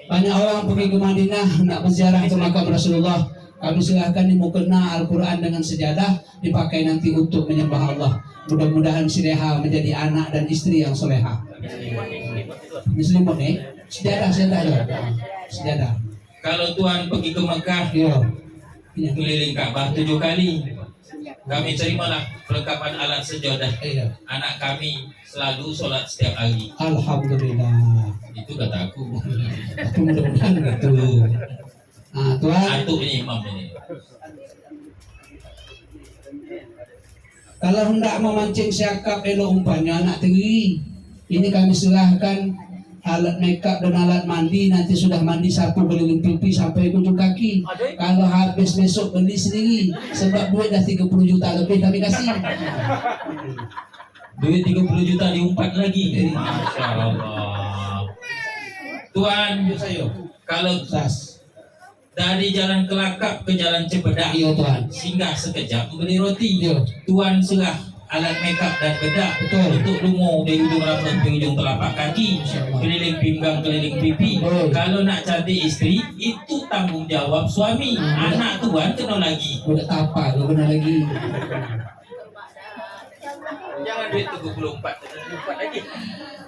Banyak orang pergi ke Madinah nak berziarah ke makam Rasulullah. Kami silahkan dimukena Al-Quran dengan sejadah, dipakai nanti untuk menyembah Allah. Mudah-mudahan si Leha menjadi anak dan istri yang soleha. Muslimut sejadah sejadah. Kalau tuan pergi ke Mekah, Yo. Ini. keliling Kaabah 7 kali. Kami terimalah perlengkapan alat sejadah. Iya. Anak kami selalu solat setiap hari. Alhamdulillah. Itu kata aku. Tapi mudah-mudahan gitu. Tuan, Atuk ini imam ini. kalau hendak memancing siakap elok umpannya anak teri. Ini kami serahkan alat makeup dan alat mandi. Nanti sudah mandi sapu keliling pipi sampai ujung kaki. Kalau habis besok beli sendiri. Sebab duit dah 30 juta lebih kami kasih. Duit 30 juta diumpat lagi. Masya Allah. Tuan, kalau Tas. dari Jalan Kelakap ke Jalan Cempedak, Iya tuan. singgah sekejap membeli roti. Iya. Tuan serah alat makeup dan bedak Betul. untuk lumur dari ujung rambut ke ujung telapak kaki, Insya-Allah. keliling pinggang, keliling pipi. Betul. Kalau nak cantik isteri, itu tanggung jawab suami. Anak tuan kena lagi. Udah tapa, udah kena lagi. Jangan duit 34, 34 lagi.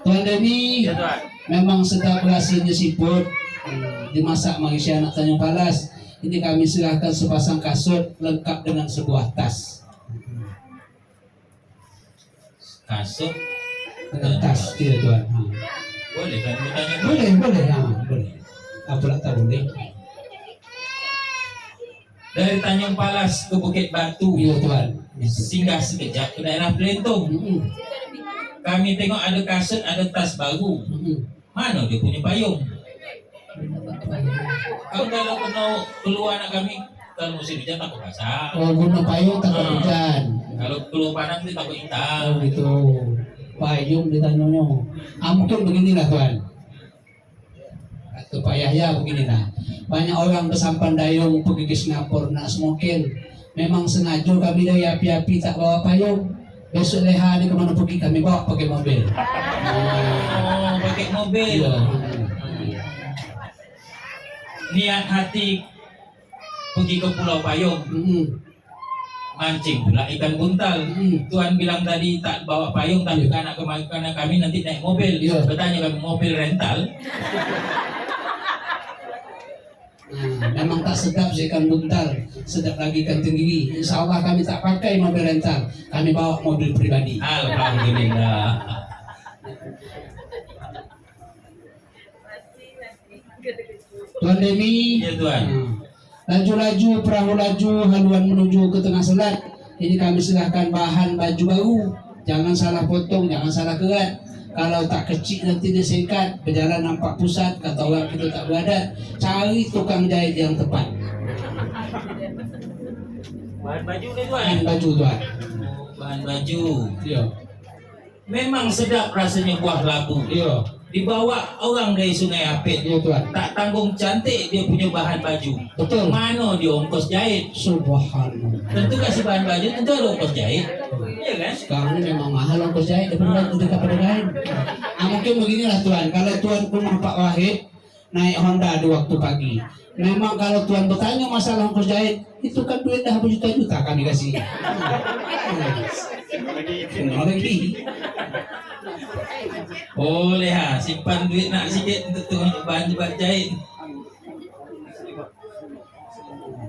Tuan Demi, Ya tuan. memang sedap rasanya siput. Dimasak mengisi anak Tanjung Palas. Ini kami serahkan sepasang kasut lengkap dengan sebuah tas. Kasut Dengan tas, tidak tuan. boleh kan bertanya? Boleh, boleh. Apa tak boleh? Dari Tanjung Palas ke Bukit Batu, Iya tuan. singgah sekejap ke daerah Pelentong. Kami tengok ada kasut, ada tas baru. Mana dia punya payung? Kalau kena keluar anak kami, kalau musim hujan takut basah. Oh, guna payung takut hujan. Kalau keluar panas dia takut Oh hitam. gitu. Payung ditanyanya. Mungkin beginilah tuan. Atau Pak Yahya beginilah. Banyak orang bersampan dayung pergi ke Singapura nak snorkel. Memang sengaja kami dari api-api tak bawa payung. Besok Leha ni kemana pergi kami bawa pakai mobil. Oh, pakai mobil. Iya. niat hati pergi ke Pulau Payung, mancing pula ikan buntal. Tuan bilang tadi tak bawa payung, tapi karena kami nanti naik mobil. Iya. Bertanya kami mobil rental. Memang tak sedap sih ikan buntal, sedap lagi ikan tenggiri. Insya Allah kami tak pakai mobil rental, kami bawa mobil pribadi. Alhamdulillah. Tuan Demi, Ya Tuan. laju-laju perahu laju haluan menuju ke tengah selat. Ini kami serahkan bahan baju baru, jangan salah potong, jangan salah kerat. Kalau tak kecil nanti dia singkat, berjalan nampak pusat, kata orang kita tak beradat. Cari tukang jahit yang tepat. Bahan baju ni Tuan. Bahan baju Tuan. Bahan baju. Ya, Memang sedap rasanya buah labu. ya, Dibawa orang dari Sungai Apit. ya Tuan. Tak tanggung cantik dia punya bahan baju. Betul. Mana dia ongkos jahit? Subhanallah. Tentu kasih bahan baju, tentu ada ongkos jahit. Iya kan? Sekarang ini memang mahal ongkos jahit daripada kepada kain. Mungkin beginilah Tuan, kalau Tuan rumah Pak Wahid naik Honda di waktu pagi. Memang kalau Tuan bertanya masalah ongkos jahit, itu kan duit dah berjuta-juta kami kasih. Kenal lagi. Boleh ha, simpan duit nak sikit untuk bahan jahit.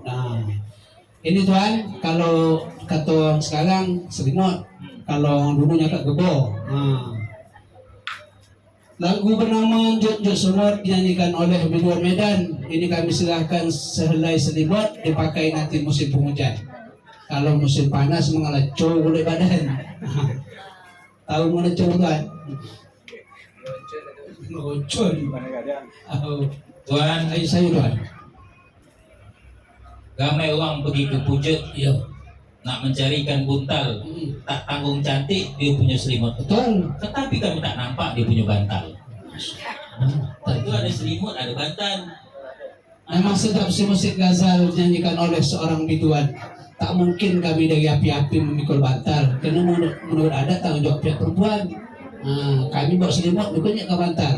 Nah, ini Tuan, kalau kata orang sekarang selimut, kalau orang dulunya kat gebo. Lagu bernama Jut Jut Semut dinyanyikan oleh Biduan Medan. Ini kami serahkan sehelai selimut dipakai nanti musim penghujan. Kalau musim panas mengelecur oleh badan. Tahu mengelecur Tuan? Mengelecur. Tuan, Ayo saya Tuan. ramai orang pergi ke Pujet Ya. nak mencari ikan buntal. Tak tanggung cantik dia punya selimut. Betul. Tetapi kami tak nampak dia punya bantal. Itu ada selimut, ada bantal. Memang sedap si musik Ghazal dinyanyikan oleh seorang biduan. Tak mungkin kami dari api-api memikul bantal. Karena menurut adat tanggung jawab pihak perempuan. Kami bawa selimut bukannya ke bantal.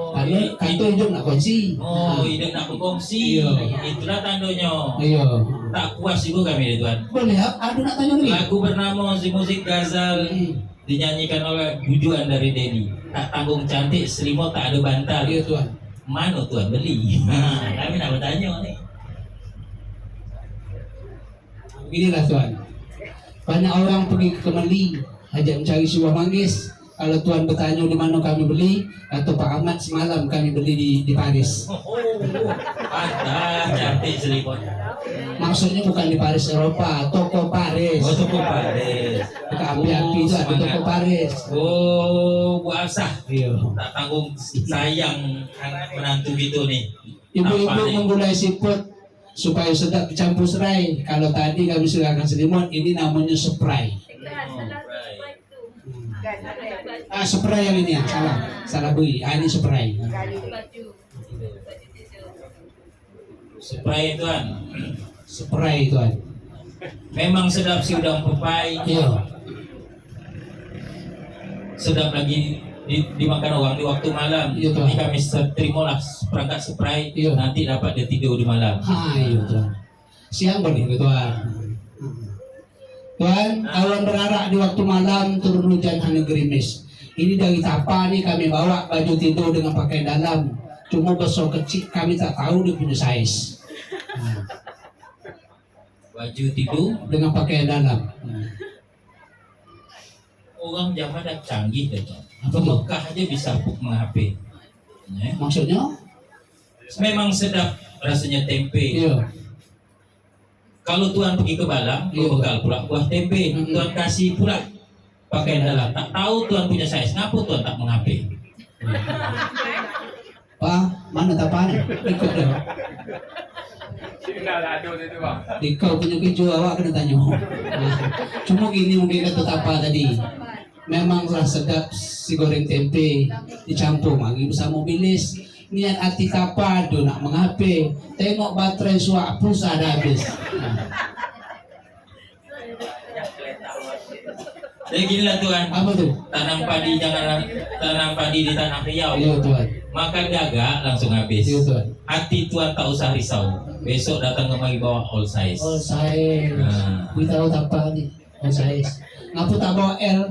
Karena kantor hidup nak kongsi. Hidup nak berkongsi. Iya. Itulah tandanya. Iya. Tak puas ibu kami ni Tuan. Boleh, ada nak tanya lagi? Lagu bernama Si Musik Ghazal dinyanyikan oleh bujuan dari Denny. Tak tanggung cantik, selimut tak ada bantal. Iya Tuan. Mana Tuan beli? Kami nak bertanya ni. Beginilah Tuan. Banyak orang pergi ke Kemeli, hajat mencari sebuah manggis. Kalau Tuan bertanya di mana kami beli, atau Pak Ahmad semalam kami beli di Paris. Patah cantik selimut. Maksudnya bukan di Paris Eropa, toko Paris. Oh, toko Paris. Bukan api-api itu ada toko Paris. Oh, buasah. Iya. Tak tanggung sayang anak menantu gitu nih. Ibu-ibu Nampak ni. menggulai siput supaya sedap dicampur serai. Kalau tadi kami serahkan selimut, ini namanya spray. Spray yang ini ya, salah beli. Ini spray. Spray Tuan. Spray Tuan. Memang sedap si udang pepai. Iya. Sedap lagi dimakan orang di waktu malam. Iya, Tuan. Jadi kami terimalah perangkat spray. Iya. Nanti dapat dia tidur di malam. Iya Tuan. Siang boleh ke Tuan? Tuan, awan berarak di waktu malam, turun hujan hanya gerimis. Ini dari Tapa nih kami bawa baju tidur dengan pakaian dalam. Cuma besar kecil kami tak tahu dia punya size. Baju tidur. Dengan pakaian dalam. Orang zaman dah canggih dah Tuan. Apa Ke tu? Mekah aja bisa meng-HP. Ya. Maksudnya? Memang sedap rasanya tempe. Iya. Kalau Tuan pergi ke Balang, Iya. berbekal pula buah tempe. Tuan kasih pula pakaian dalam. Tak tahu Tuan punya size. Kenapa Tuan tak meng-HP? Pak, mana Tapa ni? Ikut dah. Di kau punya keju awak kena tanya. Cuma gini mungkin kata Tapa tadi. Memanglah sedap si goreng tempe dicampur lagi bersama bilis. Niat hati Tapa tu nak mengape. Tengok baterai suak pulsa dah habis. Jadi ginilah Tuan. Apa tu? Tanam padi jangan tanam padi di tanah Riau. Iya Tuan. Makan gagak langsung habis. Iya tuan. Hati tuan tak usah risau. Besok datang kemari bawa all size. All size. Kita tahu tak apa ni. All size. Ngapa tak bawa L?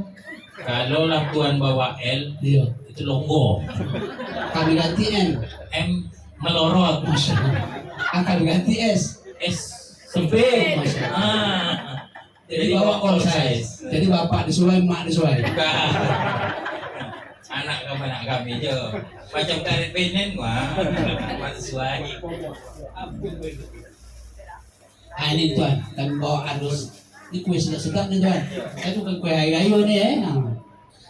Kalau lah tuan bawa L, Iya. itu longgo. Kami ganti M. M melorot. Masya Allah. Akan ganti S. S sempit. Masya Jadi bawa all size. Jadi bapak disuai, mak disuai. Bukan. Anak kami je. Macam karet penen wah. Sesuai. Ini tuan, kami bawa adus. Ini kue sedap-sedap nih tuan. Itu bukan kue air ayu nih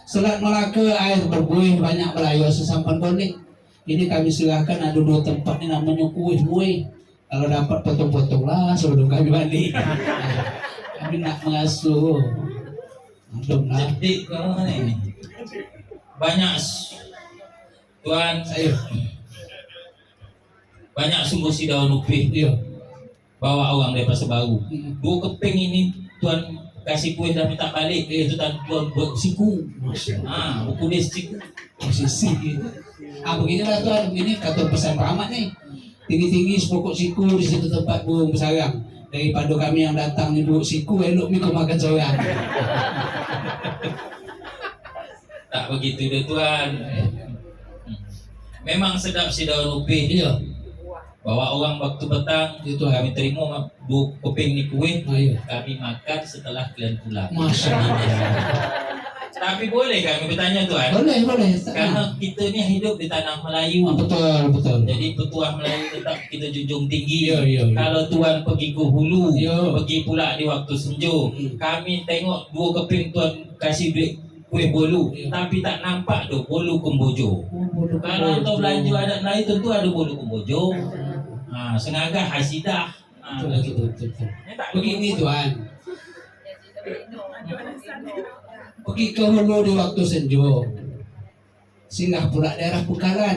Selat Melaka air berbuih banyak belayu sesampan konik. Ini kami serahkan ada 2 tempat ni namanya kuih muih. Kalau dapat potong-potong lah sebelum kami balik. Kami nak mengasuh. Belum lah. Jadi kamu mana ini? Banyak tuan Ayo. banyak sungguh si daun upih Iya. bawa orang dari Pasar Baru. Hmm. 2 keping ini tuan kasih kuih dah minta balik. Itu tuan buat siku. Masya Allah. Buku dia siku. Posisi gitu. Beginilah tuan, ini kata pesan Pak Ahmad nih. Tinggi-tinggi sepokok siku di situ tempat burung bersarang. Daripada kami yang datang ni duduk siku, elok ni kau makan seorang. Tak begitu dia tuan. Memang sedap si daun upih. Iya. Bawa orang waktu petang Itu kami terima 2 keping ni kuih. Ayo. Kami makan setelah kalian pulang. Masya Allah. Tapi boleh kami bertanya tuan. Boleh, boleh. Karena kita ni hidup di tanah Melayu. Betul, betul. Jadi petuah Melayu tetap kita junjung tinggi. Ya, ya, ya. Kalau tuan pergi ke hulu, Ya. pergi pula di waktu senja. Hmm. Kami tengok 2 keping tuan kasih duit kuih bolu, Ya. tapi tak nampak tu bolu Kemboja. Kalau atau belanja adat Melayu tentu ada bolu Kemboja. Sengaga hasidah. Betul, betul, betul. Begini tuan, pergi ke hulu di waktu senja, singgah pula daerah Pekaran.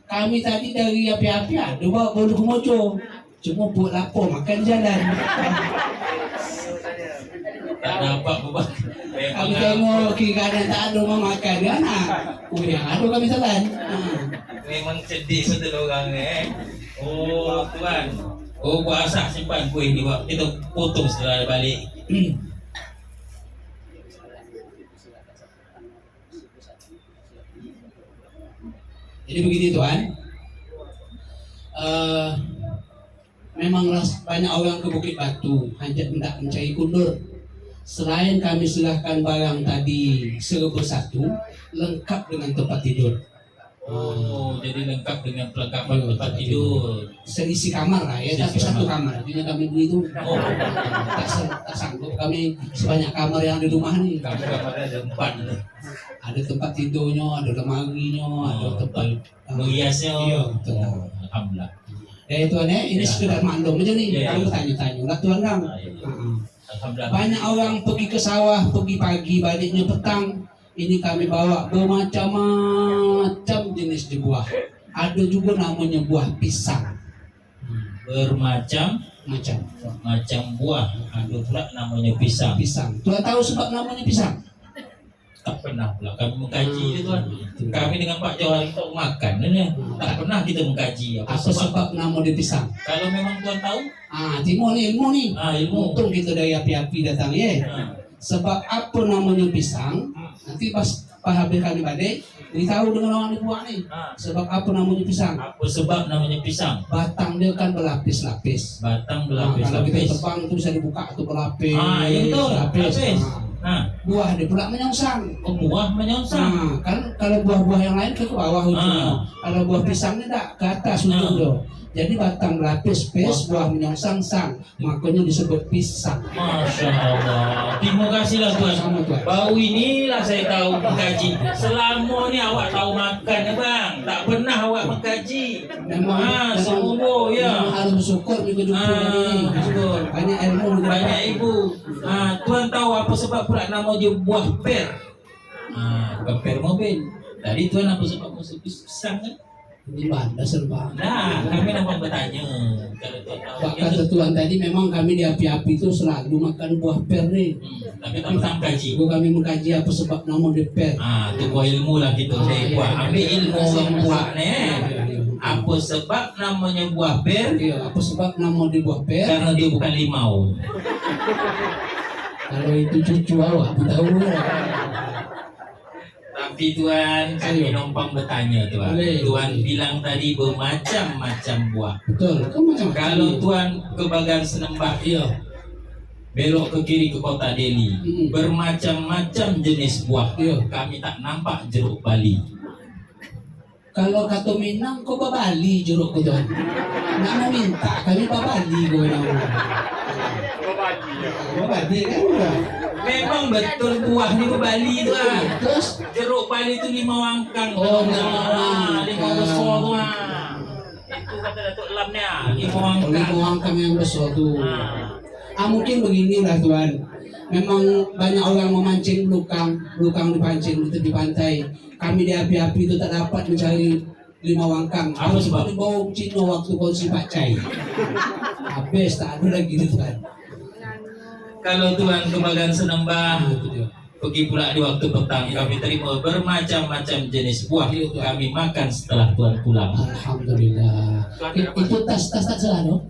Kami tadi dari api-api ada bawa bolu kemojo, cuma buat lapar makan jalan. Tak dapat beban. Kami tengok kiri kanan tak ada orang makan dia nak. Kuih yang ada kami telan. Memang cerdik betul orang ni. Oh tuan. Oh buat asah simpan kuih ni buat kita potong setelah balik. Jadi begini tuan, memanglah banyak orang ke Bukit Batu hajat hendak mencari kundur. Selain kami serahkan barang tadi 1,1 lengkap dengan tempat tidur. Oh, jadi lengkap dengan perlengkapan tempat tidur. Seisi kamar lah ya, tapi Seisi satu kamar. kamar. Artinya kami beli itu Oh, tak sanggup kami sebanyak kamar yang di rumah nih. kamarnya ada 4. Ada tempat tidurnya, ada lemarinya, ada tempat meriasnya. Iya, betul. Oh, alhamdulillah. Ya tuan ini Ya. sekedar maklum aja nih. Ya, Kamu ya. tanya-tanya lah tuan kan. Ya, ya. Alhamdulillah. Banyak orang pergi ke sawah, pergi pagi, baliknya petang. Ini kami bawa bermacam-macam jenis di buah. Ada juga namanya buah pisang. Bermacam Macam buah. Ada pula namanya pisang. pisang. Tuan tahu sebab namanya pisang? Tak pernah pula kami mengkaji dia tuan. Kami dengan Pak Johari tak makan ni. Tak pernah kita mengkaji apa Apa sebab. sebab nama dia pisang? Kalau memang tuan tahu, Timur ni ilmu ni. ilmu. Untung kita dari api-api datang ya. Sebab apa namanya pisang? Nanti pas habis kami balik, beritahu dengan orang di buah ni. Sebab apa namanya pisang? Apa sebab namanya pisang? Batang dia kan berlapis-lapis. Batang Kalau kita berlapis-lapis. tebang itu bisa dibuka atau berlapis. Ya betul. Lapis. Lapis. Buah dia pula menyongsang. Buah menyongsang. Kan kalau buah-buah yang lain ke bawah ujungnya. Kalau buah pisang ni tak ke atas ujung tu. Jadi batang berlapis, buah menyongsang sang. Makanya disebut pisang. Masya Allah. Terima kasihlah tuan. Sama tuan. Baru inilah saya tahu mengkaji. Selama ni awak tahu makan ya bang. Tak pernah awak mengkaji. Memang Seumur ya. memang harus bersyukur juga jumpa ini. Betul. Banyak ilmu juga. Banyak ibu. Tuan tahu apa sebab pula nama dia buah per? Bukan per mobil. Tadi tuan apa sebab masuk pisang kan? Ini banda serba. Nah, kami nampak bertanya. Kalau tuan tahu, Pak kata tuan tadi memang kami di api-api itu selalu makan buah per nih. tapi tak pernah kaji. Juga kami mengkaji apa sebab nama dia per. Tu buah ilmu lah kita. Buah ambil ilmu orang buah ni. Apa sebab namanya buah per? Iya, apa sebab nama dia buah per? Karena dia bukan limau. Kalau itu cucu awak, tahu lah. Tapi tuan, kami numpang bertanya tuan. Boleh. Tuan bilang tadi bermacam-macam buah. Betul, kan macam Kalau tuan ke Bagan Senembah, iya, belok ke kiri ke kota Delhi, bermacam-macam jenis buah. Iya. Kami tak nampak jeruk Bali. kalau kata Minang kau bawa Bali jeruk kau tuan. Nak mau minta kami bawa Bali kau nak. Bawa Bali kan udah. Memang betul buah ni ke Bali tuan. Terus Jeruk Bali tu 5 wangkang. Oh, 5 wangkang. 5 besar tuan. Itu kata Datuk Lam ni 5 oleh wangkang. pengangkang yang besar tu. Ah. Mungkin beginilah tuan. Memang banyak orang memancing belukang dipancing di tepi pantai. Kami di api-api itu tak dapat mencari 5 wangkang. Apa sebab? Di bawah Cina waktu kongsi pacai. Habis tak ada lagi tu tuan. Kalau tuan ke Bagan Senembah, Itu dia. pergi pula di waktu petang, kami terima bermacam-macam jenis buah. Iya, tuan. Kami makan setelah tuan pulang. Alhamdulillah. Itu tas-tas tak salah no?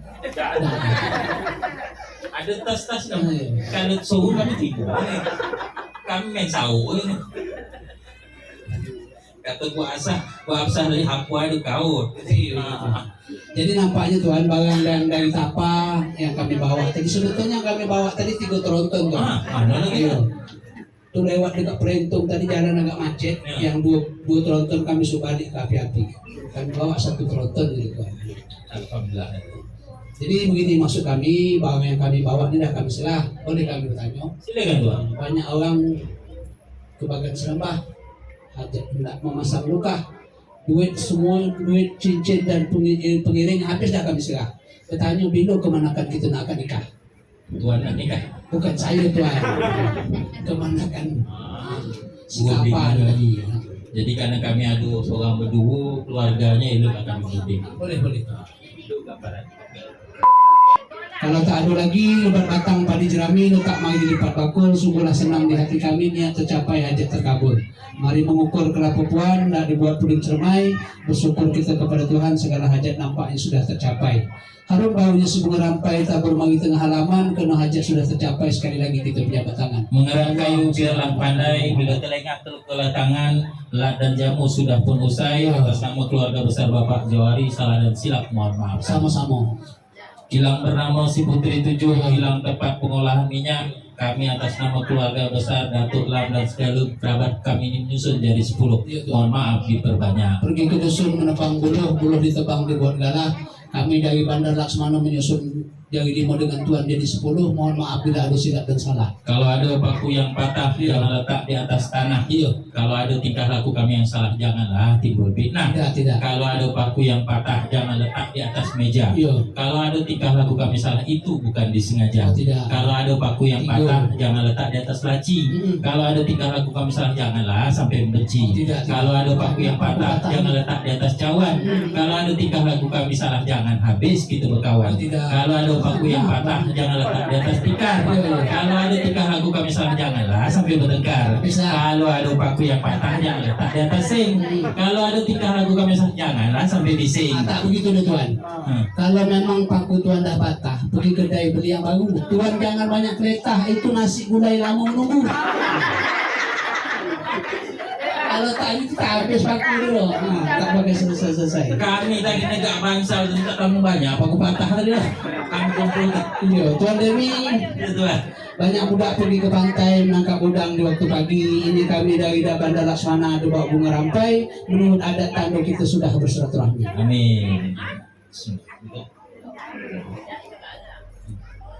Ada tas-tas kan? Iya. Kalau suhu kami tidur. Kami main sahur. Kata buah absah dari hapua itu kau. Jadi nampaknya tuan barang dari tapa yang kami bawa tadi sebetulnya kami bawa tadi 3 tronton tuan. Mana lagi? Iya. Tu lewat dekat Perentung tadi jalan agak macet, Ya. yang dua tronton kami suruh balik ke api-api. Kami bawa 1 tronton gitu tuan. Alhamdulillah. Jadi begini maksud kami, barang yang kami bawa ini dah kami serah. Boleh kami bertanya? Silakan tuan. Banyak orang ke Bagan Senembah hajat hendak memasang luka. Duit cincin dan pengiring habis dah kami serah. Bertanya bila kemanakan kita nak akan nikah? Tuan nak nikah. Bukan saya tuan. Kemanakan? Siapa Siapa lagi? Jadi karena kami ada seorang berdua, keluarganya elok akan berunding. Boleh. Hidup gambaran. Kalau tak ada lagi lebat batang padi jerami letak mari dilipat bakul, sungguhlah senang di hati kami, niat tercapai, hajat terkabul. Mari mengukur kelapa puan, nak dibuat puding cermai, bersyukur kita kepada Tuhan segala hajat nampaknya sudah tercapai. Harum baunya sebuah rampai tabur mari tengah halaman, kena hajat sudah tercapai, sekali lagi kita berjabat tangan. Mengerang kayu biarlah pandai, bila telengah terkelah tangan, lat dan jamu sudah pun usai. Atas nama keluarga besar Bapak Jawari, salah dan silap mohon maaf. Sama-sama. Kilang bernama Si Putri 7, kilang tempat pengolahan minyak. Kami atas nama keluarga besar Datuk Lam dan segala kerabat kami ini menyusun jadi 10. Mohon maaf diperbanyak. Pergi ke dusun menebang buluh ditebang dibuat galah. Kami dari Bandar Laksmana menyusun dari 5 dengan Tuan jadi 10. Mohon maaf bila ada silap dan salah. Kalau ada paku yang patah, jangan letak di atas tanah. Iya. Kalau ada tingkah laku kami yang salah, janganlah timbul fitnah. Tidak. Kalau ada paku yang patah, jangan letak di atas meja. Iya. Kalau ada tingkah laku kami salah, itu bukan disengaja. Tidak. Kalau ada paku yang patah, jangan letak di atas laci. Kalau ada tingkah laku kami salah, janganlah sampai membenci. Tidak. Kalau ada paku yang patah, jangan letak di atas cawan. Kalau ada tingkah laku kami salah, jangan habis kita berkawan. Tidak. Kalau ada paku yang patah, jangan letak di atas tikar. Kalau ada tingkah laku kami salah, janganlah sampai bertengkar. Bisa. Kalau ada paku yang patah, jangan letak di atas sing. Kalau ada tingkah laku kami salah, janganlah sampai bising. Tak begitu deh Tuan. Kalau memang paku Tuan dah patah, pergi kedai beli yang baru. Tuan jangan banyak kereta, itu nasi gulai lama menunggu. Kalau tak itu tak habis paku dulu. Tak pakai selesai. Kami tadi negak bangsa itu tak tamu banyak, paku patah tadi lah. Kami kumpul. Iya, Tuan Demi. Itu lah. Banyak budak pergi ke pantai menangkap udang di waktu pagi. Ini kami dari Bandar Laksmana ada bawa bunga rampai. Menurut adat tanda kita sudah bersilaturahmi. Amin.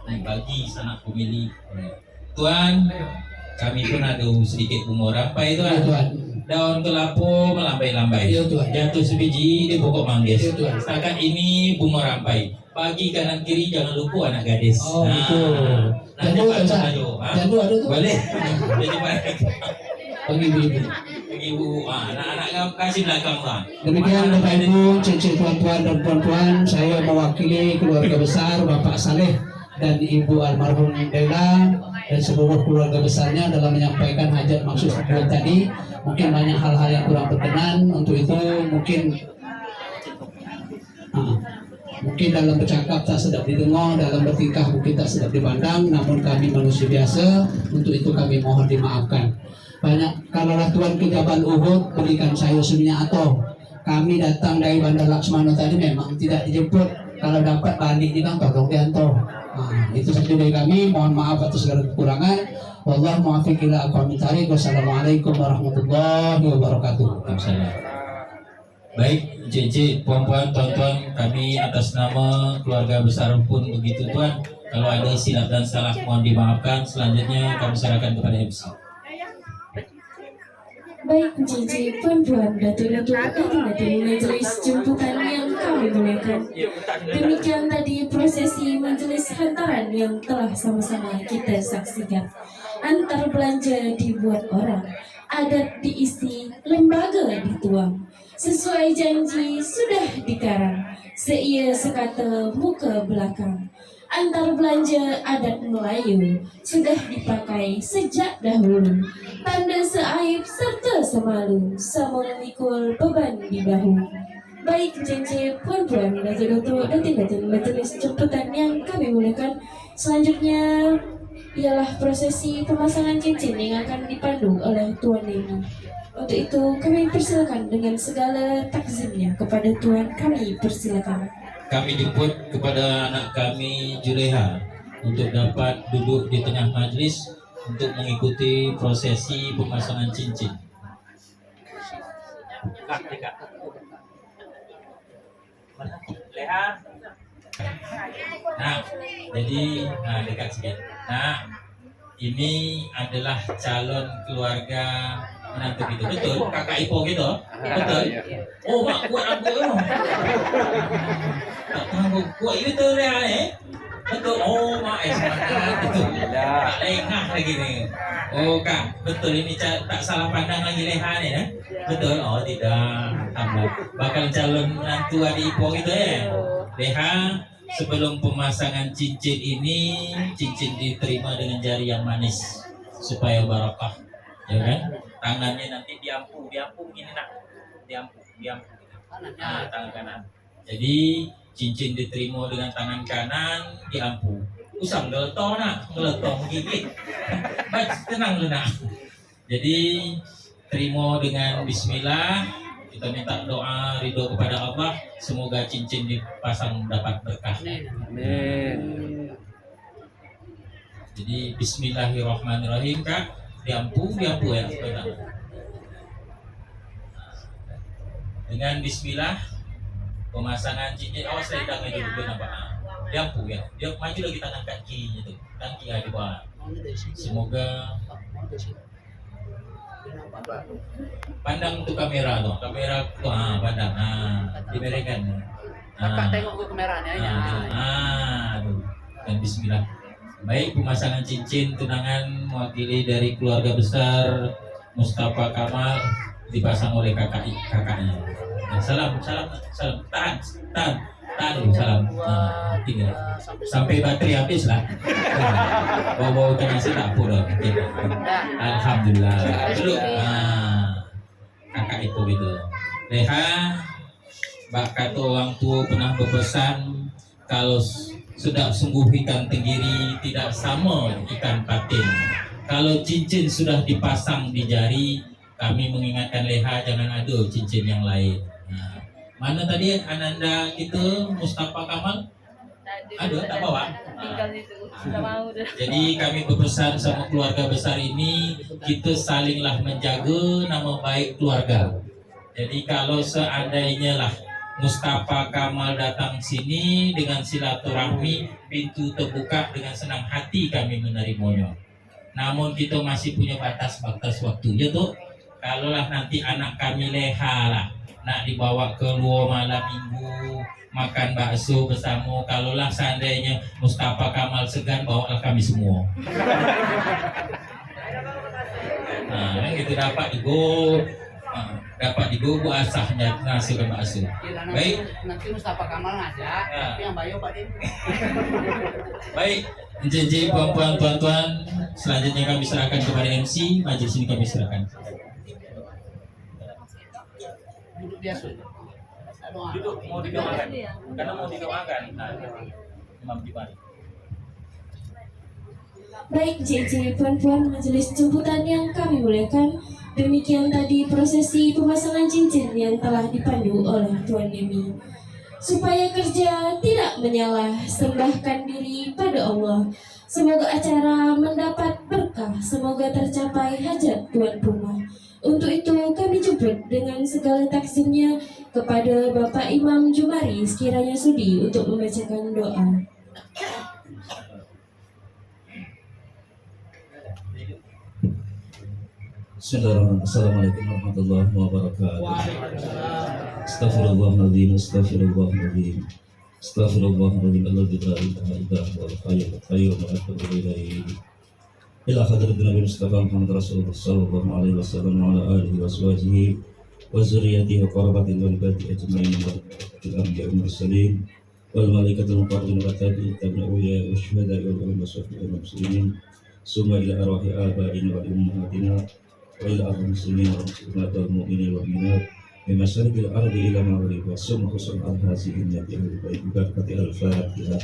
Bagi sanak pemilih Tuan, kami pun ada sedikit bunga rampai Ya, Tuan. Tuan. Daun kelapa melambai-lambai. Ya, Tuan. Jatuh sebiji di pokok manggis. Ya, Tuan. Setakat ini bunga rampai. Pagi kanan kiri jangan lupa anak gadis. Oh, betul. Nanti Jandu Pak ada, Sahayo. Jandu ada tu. Boleh. Jadi Pak Bagi ibu. ibu anak-anak kasih belakang lah. Demikian Bapak Ibu, cincin tuan-tuan dan puan-puan, saya mewakili keluarga besar Bapak Saleh dan Ibu almarhum Bella dan seluruh keluarga besarnya dalam menyampaikan hajat maksud beliau tadi. Mungkin banyak hal-hal yang kurang berkenan, untuk itu mungkin dalam bercakap tak sedap didengar, dalam bertingkah mungkin tak sedap dipandang, namun kami manusia biasa, untuk itu kami mohon dimaafkan. Banyak kalaulah Tuan ke Jabal Uhud berikan saya semuanya atau kami datang dari Bandar Laksmana tadi memang tidak dijemput, kalau dapat balik di bang tolong diantar. Itu saja dari kami, mohon maaf atas segala kekurangan. Wallahu muwaffiq ila aqwamit thariq. Wassalamualaikum warahmatullahi wabarakatuh. Baik, JJ, puan-puan, tuan-tuan, kami atas nama keluarga besar pun begitu Tuan. Kalau ada silap dan salah mohon dimaafkan. Selanjutnya kami serahkan kepada MC. Baik, JJ, puan-puan, datuk-datuk, hadirin majelis jemputan yang kami muliakan. Demikian tadi prosesi majelis hantaran yang telah sama-sama kita saksikan. Antar belanja dibuat orang, adat diisi, lembaga dituang. Sesuai janji sudah dikarang, seia sekata muka belakang. Antar belanja adat Melayu sudah dipakai sejak dahulu. Tanda seaib serta semalu, sama memikul beban di bahu. Baik JJ, puan-puan, datuk-datuk, datin-datin majelis jemputan yang kami muliakan. Selanjutnya ialah prosesi pemasangan cincin yang akan dipandu oleh Tuan Neni. Untuk itu kami persilakan dengan segala takzimnya kepada Tuan, kami persilakan. Kami jemput kepada anak kami Juleha untuk dapat duduk di tengah majlis untuk mengikuti prosesi pemasangan cincin. Nah, jadi dekat sedikit. Nah, ini adalah calon keluarga menantu gitu, betul? Kakak Ipo gitu, betul? Oh, mak kuat apa tu? Tak tahu kuat itu dia betul. Oh, mak semangat betul. Tak lengah lagi ni. Oh, Kak, betul ini tak salah pandang lagi leha ni betul? Oh, tidak. Bakal calon menantu adik Ipo gitu Leha, sebelum pemasangan cincin ini, cincin diterima dengan jari yang manis supaya barakah, ya kan? Tangannya nanti diampu gini nak, diampu. Nah, tangan kanan. Jadi cincin diterima dengan tangan kanan, diampu. Usang geletor nak, geletor menggigit. Baik, tenang dulu nak. Jadi terima dengan Bismillah. Kita minta doa ridho kepada Allah, semoga cincin dipasang dapat berkah. Amin. Jadi Bismillahirrahmanirrahim, Kak. Diampu ya sebentar. Dengan Bismillah pemasangan cincin. Awas saya tangan dulu nampak. Diampu ya. Dia maju lagi tangan kakinya tuh. Kaki di bawah. Semoga pandang untuk kamera tuh, pandang, diberikan. Kakak tengok ke kameranya Tuh. Dan Bismillah. Baik, pemasangan cincin tunangan mewakili dari keluarga besar Mustafa Kamal dipasang oleh kakaknya. Dan salam, tahan dulu salam. Tiga. Sampai baterai habis lah. Bawa kena sedap pun. Alhamdulillah. Dulu. Kakak itu gitu. Leha, bak kata orang tua pernah berpesan kalau sudah sungguh ikan tenggiri tidak sama ikan patin. Kalau cincin sudah dipasang di jari, kami mengingatkan Leha jangan ada cincin yang lain. Mana tadi Ananda kita Mustafa Kamal? Ada tak bawa? Tinggal itu, sudah mau dah. Jadi kami berpesan sama keluarga besar ini, kita salinglah menjaga nama baik keluarga. Jadi kalau seandainya lah Mustafa Kamal datang sini dengan silaturahmi, pintu terbuka dengan senang hati kami menerimanya. Namun kita masih punya batas-batas waktunya tuh. Kalaulah nanti anak kami Leha lah nak dibawa keluar malam minggu makan bakso bersama, kalaulah seandainya Mustafa Kamal segan, bawalah kami semua. Nah, gitu dapat juga. dapat digogo asahnya nasukan asuh. Baik. Nanti Mustafa Kamal ngajak, tapi yang bayo Pak Din. Baik, janji puan-puan, tuan-tuan, selanjutnya kami serahkan kepada MC, majelis ini kami serahkan. Duduk biasa. Duduk, mau didoakan, karena mau didoakan. Nah, Imam Jumari. Baik, JJ puan-puan majelis jemputan yang kami muliakan, demikian tadi prosesi pemasangan cincin yang telah dipandu oleh Tuan Demi. Supaya kerja tidak menyalah, sembahkan diri pada Allah. Semoga acara mendapat berkah, semoga tercapai hajat tuan rumah. Untuk itu kami jemput dengan segala takzimnya kepada Bapak Imam Jumari sekiranya sudi untuk membacakan doa. Bismillahirrahmanirrahim. Assalamualaikum warahmatullahi wabarakatuh. Astaghfirullahaladzim, astaghfirullahaladzim, astaghfirullahaladzim. Alladzi la ilaha illa huwal hayyul qayyum wa atubu ilaihi. Ila hadratin Nabi Mustafa Muhammad Rasulullah sallallahu alaihi wasallam wa ala alihi wa sahbihi wa zurriyyatihi wa qarabatil walidati ajma'in wa al anbiya'i wal mursalin wal malaikatul muqarrabin wa tabi'in awliya wa syuhada'i wal muslimin summa ila arwahi aba'ina wa ummahatina wa ila arwahil muslimin wal muslimat wal mu'minin wal mu'minat min masyariqil ardi ila maghribiha summa khusus al hazihin nabi al-barakati al-fatihah.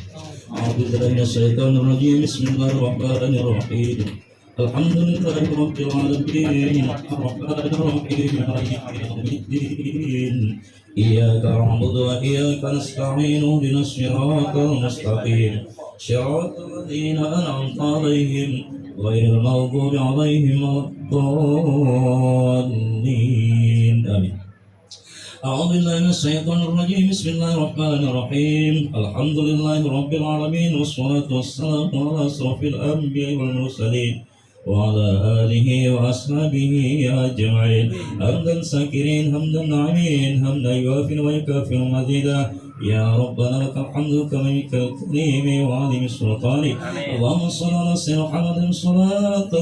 A'udzu billahi minasyaitonir rajim. Bismillahirrahmanirrahim. Alhamdulillahi rabbil alamin. Arrahmanir rahim. Maliki yaumiddin. Iyyaka na'budu wa iyyaka nasta'in. Ihdinas siratal mustaqim. Siratal ladzina an'amta 'alaihim ghairil maghdubi 'alaihim waladdallin. Amin. أعوذ بالله من الشيطان الرجيم. بسم الله الرحمن الرحيم. الحمد لله رب العالمين والصلاة والسلام على أشرف الأنبياء والمرسلين وعلى آله وأصحابه أجمعين. حمدا شاكرين حمدا ناعمين حمدا يوافي ويكافئ مزيدا. يا ربنا لك الحمد كملك الكريم وعظيم السلطان. اللهم صل على سيدنا محمد صلاة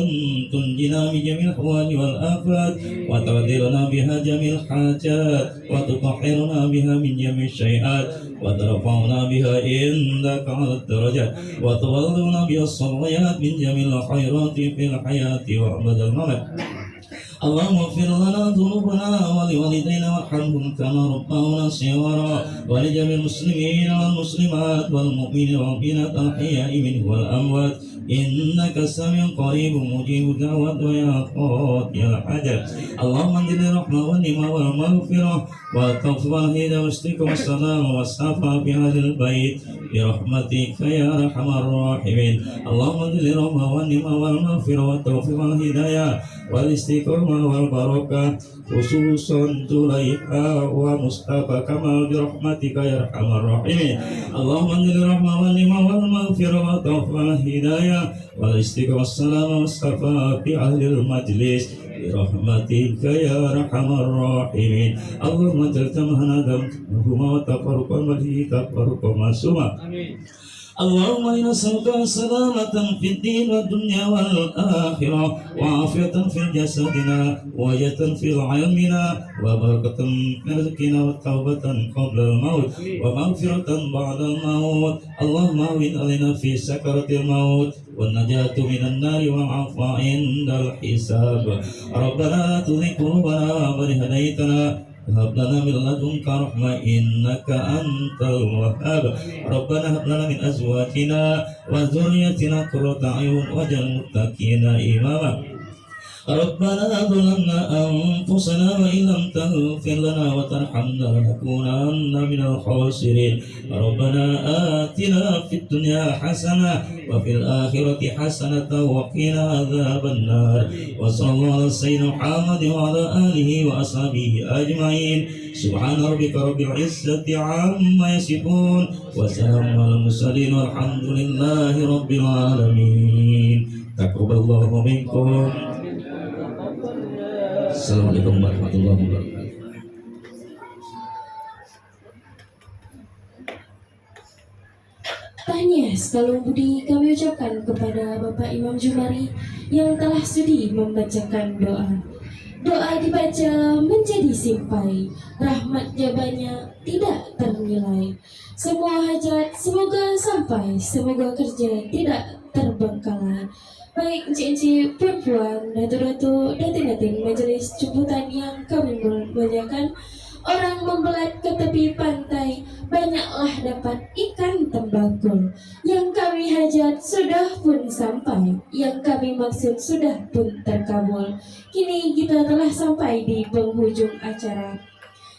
تنجينا من جميع الأحوال والآفات وتغفرنا بها جميع الحاجات وتطهرنا بها من جميع الشيئات وترفعنا بها عندك على الدرجات وتبلغنا بها الصلايات من جميع الخيرات في الحياة وأبد الممات. اللهم اغفر لنا ذنوبنا ولوالدينا وارحمهم كما ربونا صغارا ولجميع المسلمين والمسلمات والمؤمنين والمؤمنات الأحياء منهم والأموات إنك سميع قريب مجيب الدعوات ويا قاضي الحاجات. اللهم انزل الرحمة والنعمة والمغفرة والتوفيق والهدى والشكر والسلام والصفا في أهل البيت برحمتك يا أرحم الراحمين. اللهم انزل الرحمة والنعمة والمغفرة والتوفيق والهداية والاستقامة والبركة خصوصا زليخا ومصطفى كمال برحمتك يا أرحم الراحمين. اللهم انزل الرحمة والنعمة والمغفرة والتوفيق والهداية والاستقامة والسلام والصفا في أهل المجلس برحمتك يا أرحم الراحمين. اللهم اجعل جمعنا دمهما وتفرقا به تفرقا معصوما. اللهم إنا نسألك سلامة في الدين والدنيا والآخرة وعافية في جسدنا وجة في علمنا وبركة في رزقنا وتوبة قبل الموت ومغفرة بعد الموت. اللهم أهون علينا في سكرة الموت والنجاة من النار والعفو عند الحساب. ربنا لا تزغ قلوبنا بعد إذ هديتنا هب لنا من لدنك رحمة إنك أنت الوهاب. ربنا هب لنا من أزواجنا وذريتنا قرة أعين واجعلنا للمتقين إماما. ربنا ظلمنا أنفسنا وإن لم تغفر لنا وترحمنا لنكونن من الخاسرين. ربنا آتنا في الدنيا حسنة وفي الآخرة حسنة وقنا عذاب النار. وصلى الله على سيدنا محمد وعلى آله وأصحابه أجمعين. سبحان ربك رب العزة عما يصفون وسلام على المرسلين والحمد لله رب العالمين. تقبل الله منكم. Assalamualaikum warahmatullahi wabarakatuh. Tahniah sekalung budi kami ucapkan kepada Bapak Imam Jumari yang telah sudi membacakan doa. Doa dibaca menjadi simpai, rahmatnya banyak tidak ternilai. Semua hajat semoga sampai, semoga kerja tidak terbengkalai. Baik encik-encik, puan-puan, datuk-datuk, datin-datin majelis jemputan yang kami muliakan, orang membelat ke tepi pantai, banyaklah dapat ikan tembakau. Yang kami hajat sudah pun sampai, yang kami maksud sudah pun terkabul. Kini kita telah sampai di penghujung acara.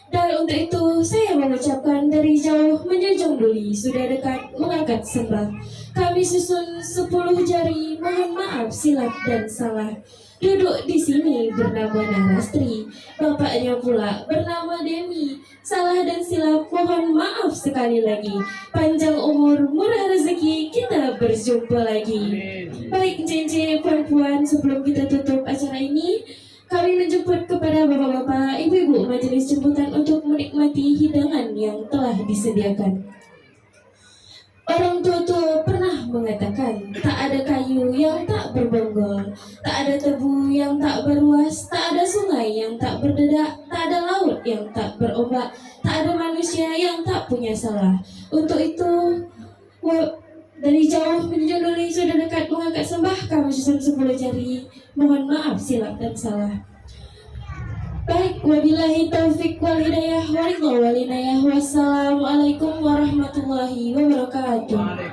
Dan untuk itu saya mengucapkan dari jauh menjunjung duli, sudah dekat mengangkat sembah. Kami susun 10 jari, mohon maaf silap dan salah. Duduk di sini bernama Narastri, bapaknya pula bernama Demi. Salah dan silap mohon maaf sekali lagi. Panjang umur, murah rezeki, kita berjumpa lagi. Baik cincin puan-puan, sebelum kita tutup acara ini, kami menjemput kepada bapak-bapak, ibu-ibu majelis jemputan untuk menikmati hidangan yang telah disediakan. Orang tua-tua pernah mengatakan, tak ada kayu yang tak berbonggol, tak ada tebu yang tak beruas, tak ada sungai yang tak berdedak, tak ada laut yang tak berombak, tak ada manusia yang tak punya salah. Untuk itu, dari jauh menjunjung duli, sudah dekat mengangkat sembah, kami susun 10 jari, mohon maaf silap dan salah. Baik, wabillahi taufik wal hidayah, wassalamualaikum warahmatullahi wabarakatuh.